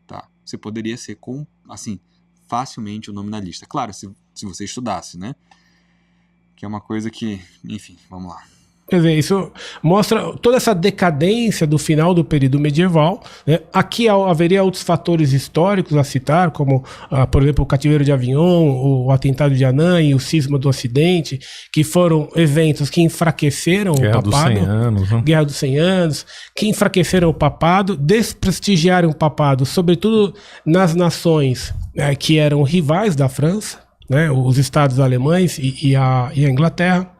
tá? Você poderia ser, assim, facilmente um nominalista. Claro, se você estudasse, né? Que é uma coisa que, enfim, vamos lá. Quer dizer, isso mostra toda essa decadência do final do período medieval, né? Aqui haveria outros fatores históricos a citar, como, por exemplo, o cativeiro de Avignon, o atentado de Anã e o cisma do Ocidente, que foram eventos que enfraqueceram o papado. Guerra dos 100 anos. Né? Guerra dos 100 anos, que enfraqueceram o papado, desprestigiaram o papado, sobretudo nas nações que eram rivais da França, né? Os estados alemães e a Inglaterra.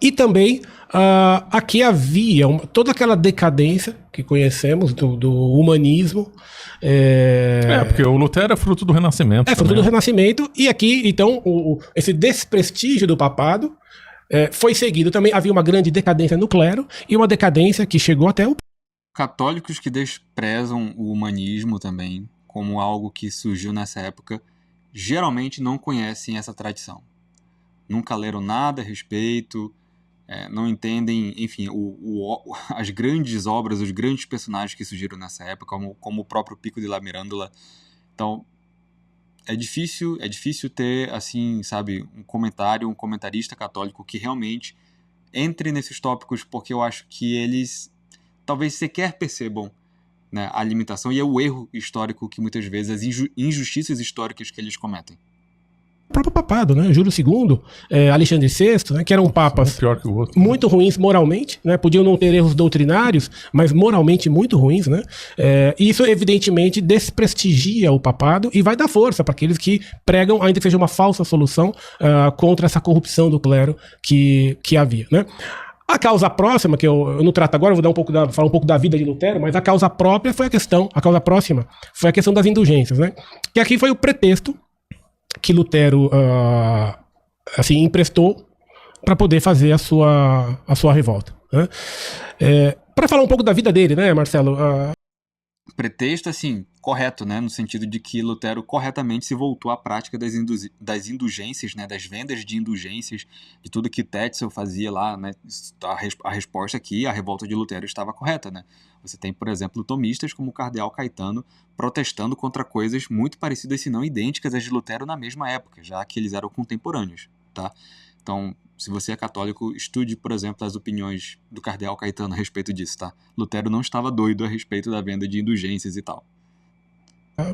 E também aqui havia toda aquela decadência que conhecemos do humanismo. Porque o Lutero é fruto do Renascimento. É fruto do Renascimento. E aqui, então, esse desprestígio do papado foi seguido também. Havia uma grande decadência no clero e uma decadência que chegou até o... Católicos que desprezam o humanismo também como algo que surgiu nessa época geralmente não conhecem essa tradição. Nunca leram nada a respeito, não entendem, enfim, as grandes obras, os grandes personagens que surgiram nessa época, como o próprio Pico de la Mirandola. Então, é difícil ter, assim, sabe, um comentarista católico que realmente entre nesses tópicos, porque eu acho que eles talvez sequer percebam, né, a limitação e o erro histórico que muitas vezes, as injustiças históricas que eles cometem. O próprio papado, né? Júlio II, Alexandre VI, né? Que eram papas pior que o outro, muito ruins moralmente, né? Podiam não ter erros doutrinários, mas moralmente muito ruins, né? E isso evidentemente desprestigia o papado e vai dar força para aqueles que pregam, ainda que seja uma falsa solução, contra essa corrupção do clero que havia, né? A causa próxima, que eu não trato agora, eu vou falar um pouco da vida de Lutero, mas a causa próxima foi a questão das indulgências, né? Que aqui foi o pretexto que Lutero assim, emprestou para poder fazer a sua revolta, né? Para falar um pouco da vida dele, né, Marcelo? Pretexto, assim, correto, né? No sentido de que Lutero corretamente se voltou à prática das indulgências, né? Das vendas de indulgências, de tudo que Tetzel fazia lá, né? A resposta aqui, a revolta de Lutero estava correta, né? Você tem, por exemplo, tomistas como o cardeal Caetano protestando contra coisas muito parecidas, se não idênticas às de Lutero na mesma época, já que eles eram contemporâneos, tá? Então, se você é católico, estude, por exemplo, as opiniões do cardeal Caetano a respeito disso, tá? Lutero não estava doido a respeito da venda de indulgências e tal.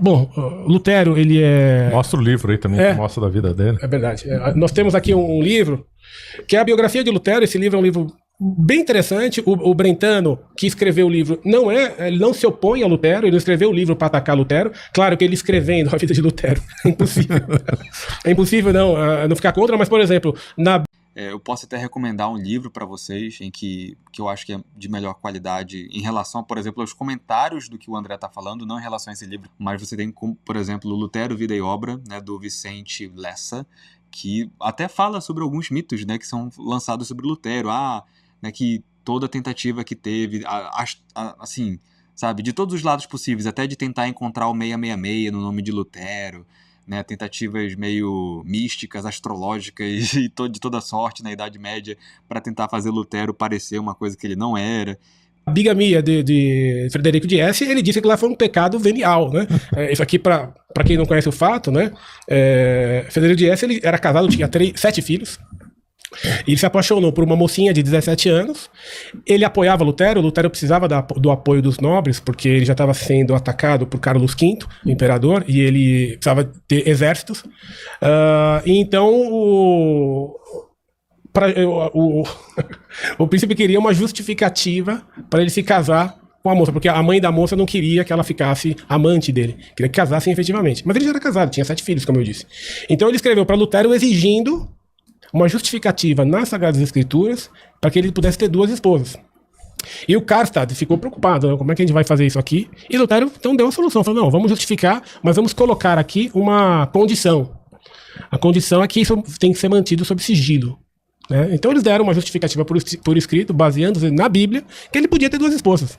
Bom, Lutero, ele é... Mostra o livro aí também, que mostra da vida dele. É verdade. Nós temos aqui um livro, que é a biografia de Lutero. Esse livro é um livro bem interessante. O Brentano, que escreveu o livro, ele não se opõe a Lutero, ele não escreveu o livro para atacar Lutero. Claro que ele escrevendo a vida de Lutero é impossível. É impossível não ficar contra, mas, por exemplo, eu posso até recomendar um livro para vocês que eu acho que é de melhor qualidade em relação, por exemplo, aos comentários do que o André está falando, não em relação a esse livro, mas você tem, como, por exemplo, Lutero, Vida e Obra, né, do Vicente Lessa, que até fala sobre alguns mitos, né, que são lançados sobre Lutero, né, que toda tentativa que teve, assim, sabe, de todos os lados possíveis, até de tentar encontrar o 666 no nome de Lutero, né, tentativas meio místicas, astrológicas e de toda sorte na Idade Média para tentar fazer Lutero parecer uma coisa que ele não era. A bigamia de Frederico de Hesse, ele disse que lá foi um pecado venial, né? Isso aqui, para quem não conhece o fato, né? Frederico de Hesse, ele era casado, tinha 7 filhos. Ele se apaixonou por uma mocinha de 17 anos. Ele apoiava Lutero. Lutero precisava do apoio dos nobres, porque ele já estava sendo atacado por Carlos V, o imperador, e ele precisava ter exércitos. Então, o príncipe queria uma justificativa para ele se casar com a moça, porque a mãe da moça não queria que ela ficasse amante dele, queria que casassem efetivamente. Mas ele já era casado, tinha 7 filhos, como eu disse. Então ele escreveu para Lutero exigindo uma justificativa nas Sagradas Escrituras para que ele pudesse ter 2 esposas. E o Karlstadt ficou preocupado, né? Como é que a gente vai fazer isso aqui? E Lutero então deu a solução, falou, não, vamos justificar, mas vamos colocar aqui uma condição. A condição é que isso tem que ser mantido sob sigilo. Né? Então eles deram uma justificativa por escrito, baseando-se na Bíblia, que ele podia ter 2 esposas.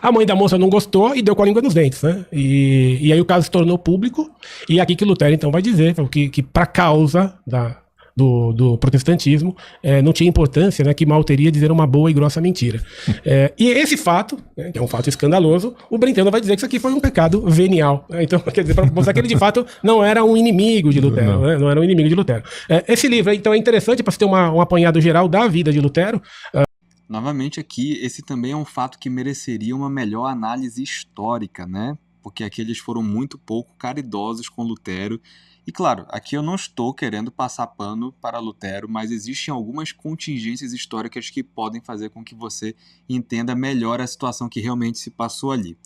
A mãe da moça não gostou e deu com a língua nos dentes, né? E aí o caso se tornou público, e é aqui que Lutero então vai dizer que para causa do protestantismo, não tinha importância, né, que mal teria dizer uma boa e grossa mentira. E esse fato, né, que é um fato escandaloso, o Brentano vai dizer que isso aqui foi um pecado venial. Né? Então, quer dizer, para mostrar que ele de fato não era um inimigo de Lutero. Né? Não era um inimigo de Lutero. Esse livro, então, é interessante para se ter um apanhado geral da vida de Lutero. Novamente aqui, esse também é um fato que mereceria uma melhor análise histórica, né? Porque aqui eles foram muito pouco caridosos com Lutero. E claro, aqui eu não estou querendo passar pano para Lutero, mas existem algumas contingências históricas que podem fazer com que você entenda melhor a situação que realmente se passou ali.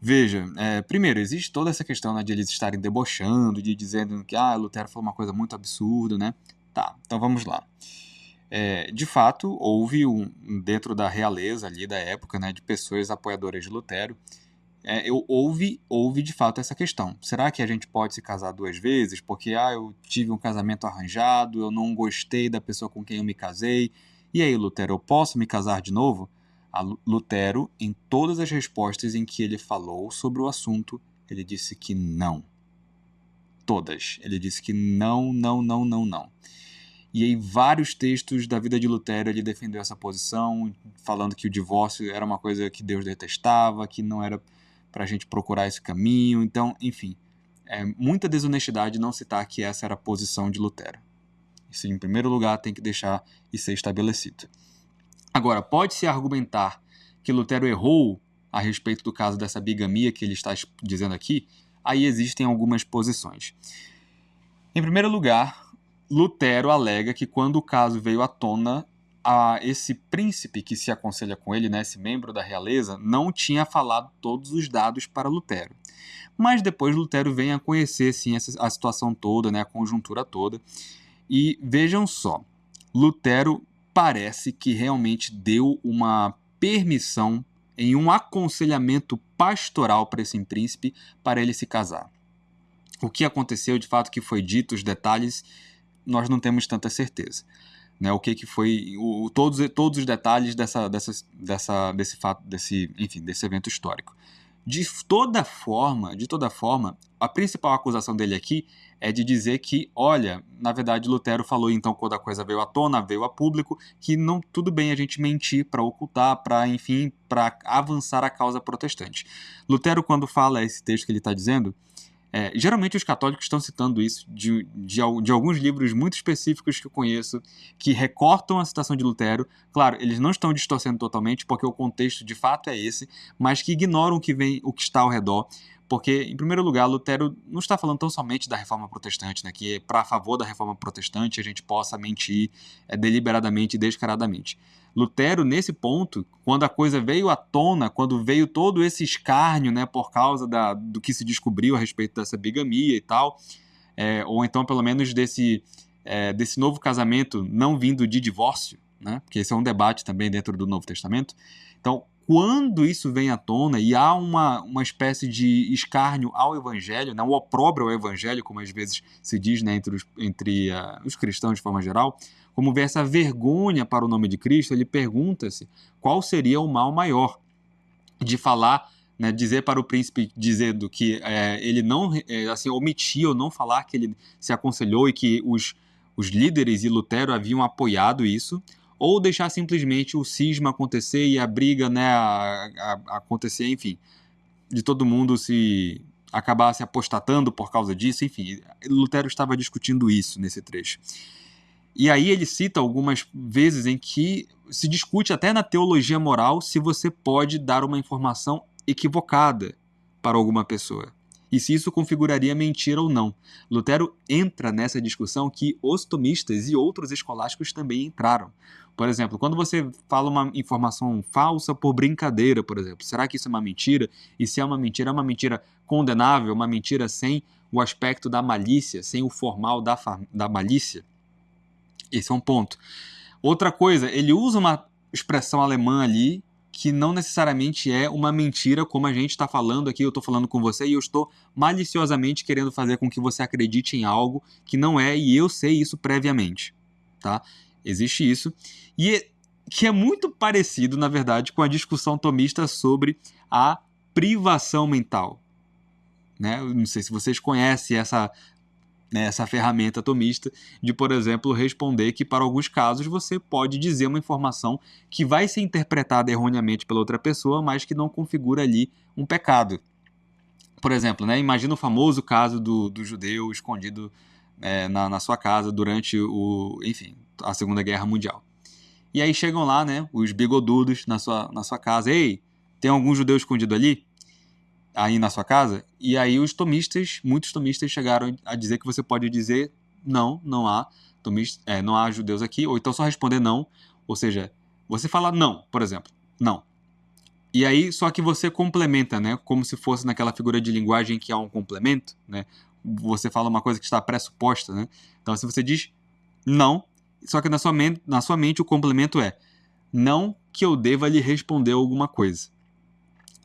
Veja, primeiro, existe toda essa questão, né, de eles estarem debochando, de dizendo que Lutero foi uma coisa muito absurda, né? Tá, então vamos lá. De fato, houve dentro da realeza ali da época, né, de pessoas apoiadoras de Lutero, houve de fato essa questão. Será que a gente pode se casar 2 vezes? Porque eu tive um casamento arranjado, eu não gostei da pessoa com quem eu me casei. E aí, Lutero, eu posso me casar de novo? Lutero, em todas as respostas em que ele falou sobre o assunto, ele disse que não. Todas. Ele disse que não, não, não, não, não. E em vários textos da vida de Lutero ele defendeu essa posição, falando que o divórcio era uma coisa que Deus detestava, que não era para a gente procurar esse caminho. Então, enfim, muita desonestidade não citar que essa era a posição de Lutero. Isso, em primeiro lugar, tem que deixar e ser estabelecido. Agora, pode-se argumentar que Lutero errou a respeito do caso dessa bigamia que ele está dizendo aqui? Aí existem algumas posições. Em primeiro lugar, Lutero alega que quando o caso veio à tona, esse príncipe que se aconselha com ele, né, esse membro da realeza, não tinha falado todos os dados para Lutero. Mas depois Lutero vem a conhecer sim, a situação toda, né, a conjuntura toda. E vejam só, Lutero parece que realmente deu uma permissão em um aconselhamento pastoral para esse príncipe para ele se casar. O que aconteceu, de fato, que foi dito, os detalhes, nós não temos tanta certeza. Né, o que foi todos os detalhes desse fato, desse evento histórico. De toda forma, a principal acusação dele aqui é de dizer que, olha, na verdade Lutero falou então quando a coisa veio à tona, veio a público, que não tudo bem a gente mentir para ocultar, para avançar a causa protestante. Lutero, quando fala esse texto que ele está dizendo, geralmente os católicos estão citando isso de alguns livros muito específicos que eu conheço, que recortam a citação de Lutero. Claro, eles não estão distorcendo totalmente, porque o contexto de fato é esse, mas que ignoram o que está ao redor, porque, em primeiro lugar, Lutero não está falando tão somente da reforma protestante, né, que para a favor da reforma protestante a gente possa mentir deliberadamente e descaradamente. Lutero, nesse ponto, quando a coisa veio à tona, quando veio todo esse escárnio, né, por causa do que se descobriu a respeito dessa bigamia e tal, ou então pelo menos desse novo casamento não vindo de divórcio, né, porque esse é um debate também dentro do Novo Testamento. Então, quando isso vem à tona e há uma espécie de escárnio ao Evangelho, né, um opróbrio ao Evangelho, como às vezes se diz, né, entre os cristãos de forma geral, como vê essa vergonha para o nome de Cristo, ele pergunta-se qual seria o mal maior, de falar né, dizer para o príncipe, dizendo que ele não assim, omitir ou não falar que ele se aconselhou e que os líderes e Lutero haviam apoiado isso, ou deixar simplesmente o cisma acontecer e a briga, né, acontecer, enfim, de todo mundo se acabar se apostatando por causa disso, enfim, Lutero estava discutindo isso nesse trecho. E aí ele cita algumas vezes em que se discute até na teologia moral se você pode dar uma informação equivocada para alguma pessoa, e se isso configuraria mentira ou não. Lutero entra nessa discussão que os tomistas e outros escolásticos também entraram. Por exemplo, quando você fala uma informação falsa por brincadeira, por exemplo, será que isso é uma mentira? E se é uma mentira condenável, uma mentira sem o aspecto da malícia, sem o formal da malícia? Esse é um ponto. Outra coisa, ele usa uma expressão alemã ali que não necessariamente é uma mentira, como a gente está falando aqui, eu estou falando com você e eu estou maliciosamente querendo fazer com que você acredite em algo que não é, e eu sei isso previamente, tá? Existe isso, e que é muito parecido, na verdade, com a discussão tomista sobre a privação mental, né? Eu não sei se vocês conhecem essa ferramenta tomista de, por exemplo, responder que para alguns casos você pode dizer uma informação que vai ser interpretada erroneamente pela outra pessoa, mas que não configura ali um pecado. Por exemplo, né, imagina o famoso caso do judeu escondido na sua casa durante a Segunda Guerra Mundial. E aí chegam lá, né, os bigodudos na sua casa. Ei, tem algum judeu escondido ali? Aí na sua casa? E aí muitos tomistas chegaram a dizer que você pode dizer não há não há judeus aqui, ou então só responder não, ou seja, você fala não, por exemplo, não. E aí só que você complementa, né, como se fosse naquela figura de linguagem que há um complemento, né, você fala uma coisa que está pressuposta, né, então se você diz não, só que na sua mente o complemento é não que eu deva lhe responder alguma coisa.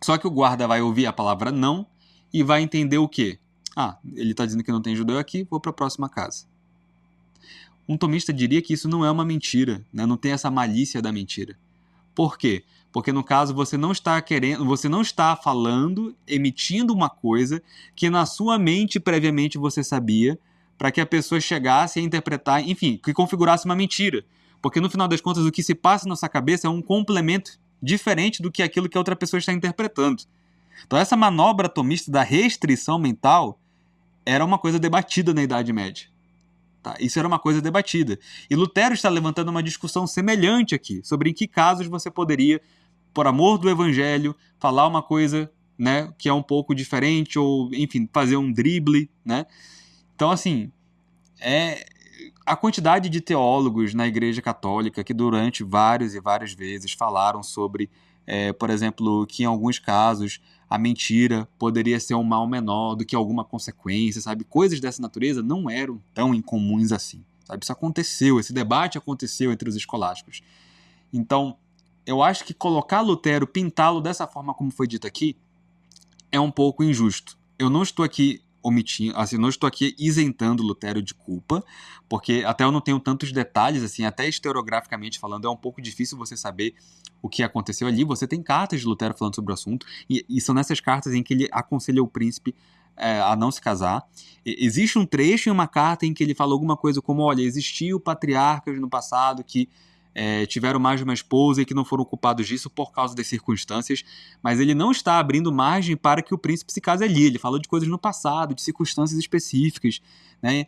Só que o guarda vai ouvir a palavra não e vai entender o quê? Ah, ele está dizendo que não tem judeu aqui, vou para a próxima casa. Um tomista diria que isso não é uma mentira, né? Não tem essa malícia da mentira. Por quê? Porque no caso você não está falando, emitindo uma coisa que na sua mente previamente você sabia, para que a pessoa chegasse a interpretar, enfim, que configurasse uma mentira. Porque no final das contas o que se passa na sua cabeça é um complemento diferente do que aquilo que a outra pessoa está interpretando. Então essa manobra tomista da restrição mental era uma coisa debatida na Idade Média. Tá? Isso era uma coisa debatida. E Lutero está levantando uma discussão semelhante aqui, sobre em que casos você poderia, por amor do Evangelho, falar uma coisa, né, que é um pouco diferente, ou, enfim, fazer um drible, né? Então, assim, a quantidade de teólogos na Igreja Católica que durante várias e várias vezes falaram sobre, por exemplo, que em alguns casos a mentira poderia ser um mal menor do que alguma consequência, sabe? Coisas dessa natureza não eram tão incomuns assim, sabe? Isso aconteceu, esse debate aconteceu entre os escolásticos. Então, eu acho que colocar Lutero, pintá-lo dessa forma como foi dito aqui, é um pouco injusto. Eu não estou aqui omitindo, assim, não estou aqui isentando Lutero de culpa, porque até eu não tenho tantos detalhes, assim, até historiograficamente falando, é um pouco difícil você saber o que aconteceu ali. Você tem cartas de Lutero falando sobre o assunto, e são nessas cartas em que ele aconselha o príncipe a não se casar. Existe um trecho em uma carta em que ele fala alguma coisa como, olha, existiam patriarcas no passado que tiveram mais de uma esposa e que não foram culpados disso por causa das circunstâncias, mas ele não está abrindo margem para que o príncipe se case ali. Ele falou de coisas no passado, de circunstâncias específicas, né,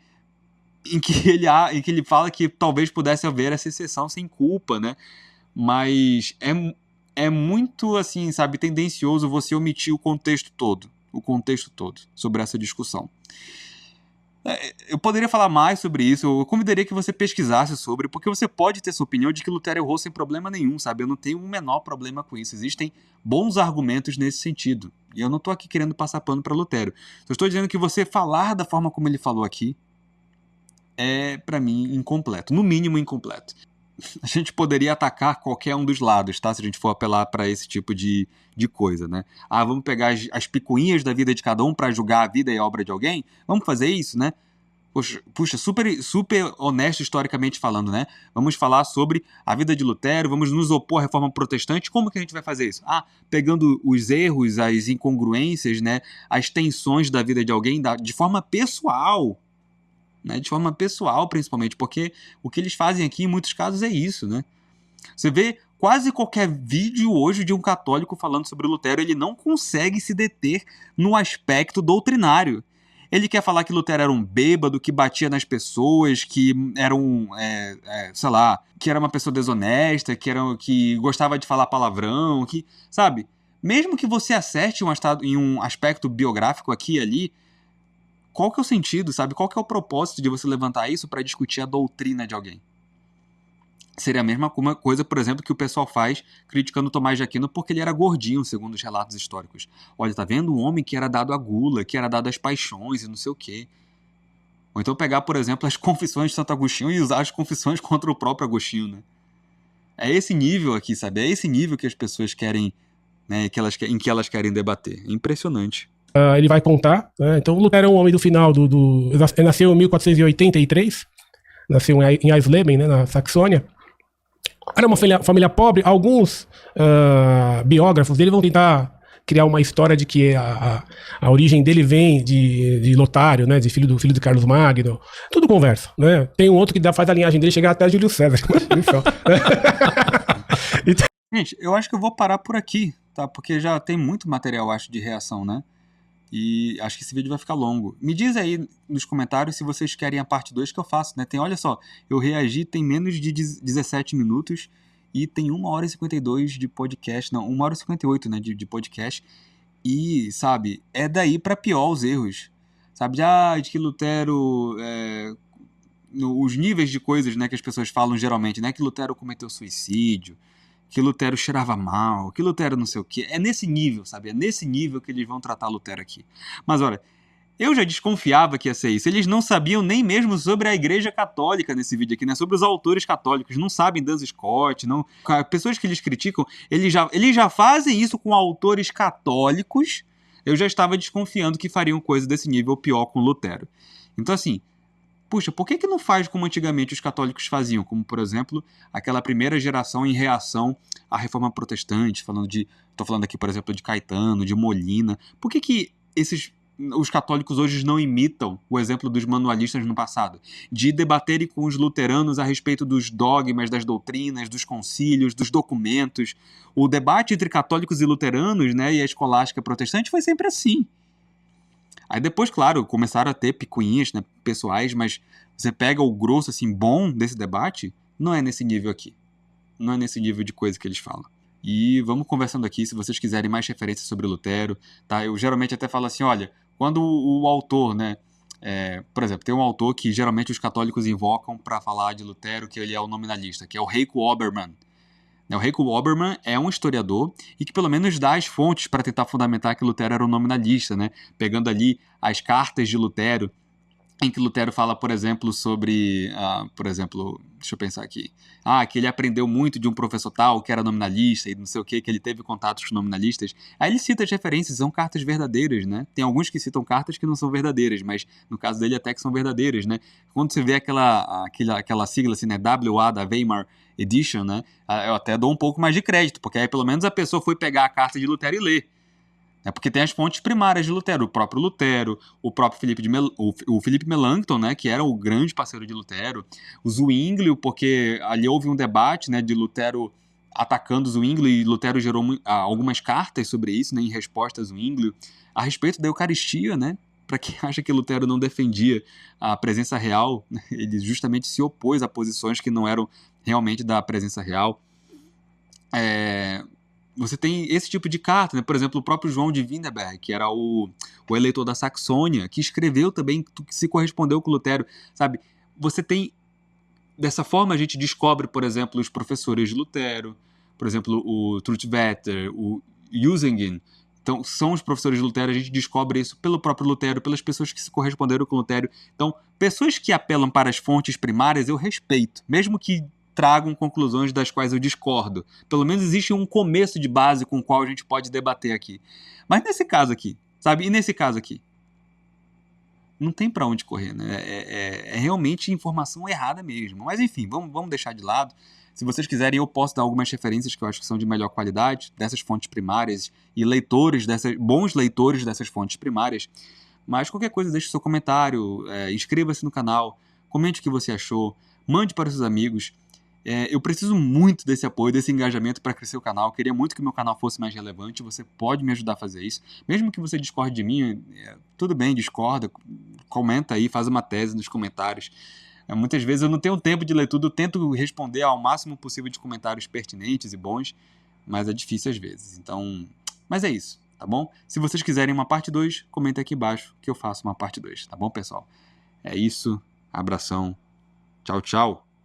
em que ele fala que talvez pudesse haver essa exceção sem culpa, né, mas é muito, assim, sabe, tendencioso você omitir o contexto todo sobre essa discussão. Eu poderia falar mais sobre isso, eu convidaria que você pesquisasse sobre, porque você pode ter sua opinião de que Lutero errou sem problema nenhum, sabe? Eu não tenho o menor problema com isso. Existem bons argumentos nesse sentido. E eu não estou aqui querendo passar pano para Lutero. Eu estou dizendo que você falar da forma como ele falou aqui é, para mim, incompleto. No mínimo, incompleto. A gente poderia atacar qualquer um dos lados, tá? Se a gente for apelar para esse tipo de coisa, né? Ah, vamos pegar as picuinhas da vida de cada um para julgar a vida e a obra de alguém? Vamos fazer isso, né? Puxa, super, super honesto historicamente falando, né? Vamos falar sobre a vida de Lutero, vamos nos opor à reforma protestante. Como que a gente vai fazer isso? Pegando os erros, as incongruências, né? As tensões da vida de alguém de forma pessoal, né? De forma pessoal, principalmente, porque o que eles fazem aqui, em muitos casos, é isso, né? Você vê quase qualquer vídeo hoje de um católico falando sobre Lutero, ele não consegue se deter no aspecto doutrinário. Ele quer falar que Lutero era um bêbado, que batia nas pessoas, que era sei lá, que era uma pessoa desonesta, que gostava de falar palavrão, que, sabe? Mesmo que você acerte em um aspecto biográfico aqui e ali, qual que é o sentido, sabe? Qual que é o propósito de você levantar isso para discutir a doutrina de alguém? Seria a mesma coisa, por exemplo, que o pessoal faz criticando Tomás de Aquino porque ele era gordinho, segundo os relatos históricos. Olha, tá vendo um homem que era dado à gula, que era dado às paixões e não sei o quê. Ou então pegar, por exemplo, as confissões de Santo Agostinho e usar as confissões contra o próprio Agostinho, né? É esse nível aqui, sabe? É esse nível que as pessoas querem, né, em que elas querem debater. É impressionante. Ele vai contar, né? Então, Lutero é um homem do final ele nasceu em 1483, nasceu em Eisleben, né, na Saxônia. Era uma família pobre. Alguns biógrafos dele vão tentar criar uma história de que a origem dele vem de Lotário, né, de filho de Carlos Magno. Tudo conversa, né? Tem um outro que faz a linhagem dele chegar até Júlio César. Gente, eu acho que eu vou parar por aqui, tá? Porque já tem muito material, acho, de reação, né? E acho que esse vídeo vai ficar longo. Me diz aí nos comentários se vocês querem a parte 2 que eu faço, né? Olha só, eu reagi, tem menos de 17 minutos e tem 1h52 de podcast. Não, 1h58, né, de podcast. E, sabe, é daí pra pior os erros. Sabe, de que Lutero... os níveis de coisas, né, que as pessoas falam geralmente, né? Que Lutero cometeu suicídio, que Lutero cheirava mal, que Lutero não sei o quê. É nesse nível, sabe? É nesse nível que eles vão tratar Lutero aqui. Mas olha, eu já desconfiava que ia ser isso. Eles não sabiam nem mesmo sobre a Igreja Católica nesse vídeo aqui, né? Sobre os autores católicos. Não sabem Duns Scott, não. Pessoas que eles criticam, eles já fazem isso com autores católicos. Eu já estava desconfiando que fariam coisa desse nível pior com Lutero. Então, assim, puxa, por que não faz como antigamente os católicos faziam? Como, por exemplo, aquela primeira geração em reação à reforma protestante, estou falando aqui, por exemplo, de Caetano, de Molina. Por que os católicos hoje não imitam o exemplo dos manualistas no passado? De debaterem com os luteranos a respeito dos dogmas, das doutrinas, dos concílios, dos documentos. O debate entre católicos e luteranos, né, e a escolástica protestante foi sempre assim. Aí depois, claro, começaram a ter picuinhas, né, pessoais, mas você pega o grosso, assim, bom desse debate, não é nesse nível aqui. Não é nesse nível de coisa que eles falam. E vamos conversando aqui, se vocês quiserem mais referências sobre Lutero, tá? Eu geralmente até falo assim, olha, quando o autor, né, por exemplo, tem um autor que geralmente os católicos invocam para falar de Lutero, que ele é o nominalista, que é o Heiko Obermann. O Heiko Obermann é um historiador e que pelo menos dá as fontes para tentar fundamentar que Lutero era um nominalista, né? Pegando ali as cartas de Lutero, em que Lutero fala, por exemplo, sobre... deixa eu pensar aqui. Que ele aprendeu muito de um professor tal, que era nominalista, e não sei o que ele teve contatos com nominalistas. Aí ele cita as referências, são cartas verdadeiras, né? Tem alguns que citam cartas que não são verdadeiras, mas no caso dele até que são verdadeiras, né? Quando você vê aquela sigla assim, né? WA da Weimar Edition, né? Eu até dou um pouco mais de crédito, porque aí pelo menos a pessoa foi pegar a carta de Lutero e ler. Porque tem as fontes primárias de Lutero, o próprio Lutero, o próprio Felipe Melanchthon, né, que era o grande parceiro de Lutero, o Zwinglio, porque ali houve um debate, né, de Lutero atacando Zwinglio, e Lutero gerou algumas cartas sobre isso, né, em resposta a Zwinglio, a respeito da Eucaristia, né, para quem acha que Lutero não defendia a presença real, né, ele justamente se opôs a posições que não eram realmente da presença real. Você tem esse tipo de carta, né? Por exemplo, o próprio João de Wittenberg, que era o eleitor da Saxônia, que escreveu também, que se correspondeu com Lutero, sabe? Você tem... Dessa forma a gente descobre, por exemplo, os professores de Lutero, por exemplo, o Trutvetter, o Usingen. Então, são os professores de Lutero, a gente descobre isso pelo próprio Lutero, pelas pessoas que se corresponderam com Lutero. Então, pessoas que apelam para as fontes primárias, eu respeito, mesmo que tragam conclusões das quais eu discordo. Pelo menos existe um começo de base com o qual a gente pode debater aqui. Mas nesse caso aqui, sabe? E nesse caso aqui? não tem para onde correr, né? É realmente informação errada mesmo. Mas enfim, vamos deixar de lado. Se vocês quiserem, eu posso dar algumas referências que eu acho que são de melhor qualidade dessas fontes primárias e bons leitores dessas fontes primárias. Mas qualquer coisa, deixe seu comentário, inscreva-se no canal, comente o que você achou, mande para os seus amigos. Eu preciso muito desse apoio, desse engajamento para crescer o canal. Eu queria muito que o meu canal fosse mais relevante. Você pode me ajudar a fazer isso. Mesmo que você discorde de mim, tudo bem, discorda, comenta aí, faz uma tese nos comentários. Muitas vezes eu não tenho tempo de ler tudo, eu tento responder ao máximo possível de comentários pertinentes e bons, mas é difícil às vezes. Então, mas é isso, tá bom? Se vocês quiserem uma parte 2, comenta aqui embaixo que eu faço uma parte 2, tá bom, pessoal? É isso, abração, tchau, tchau.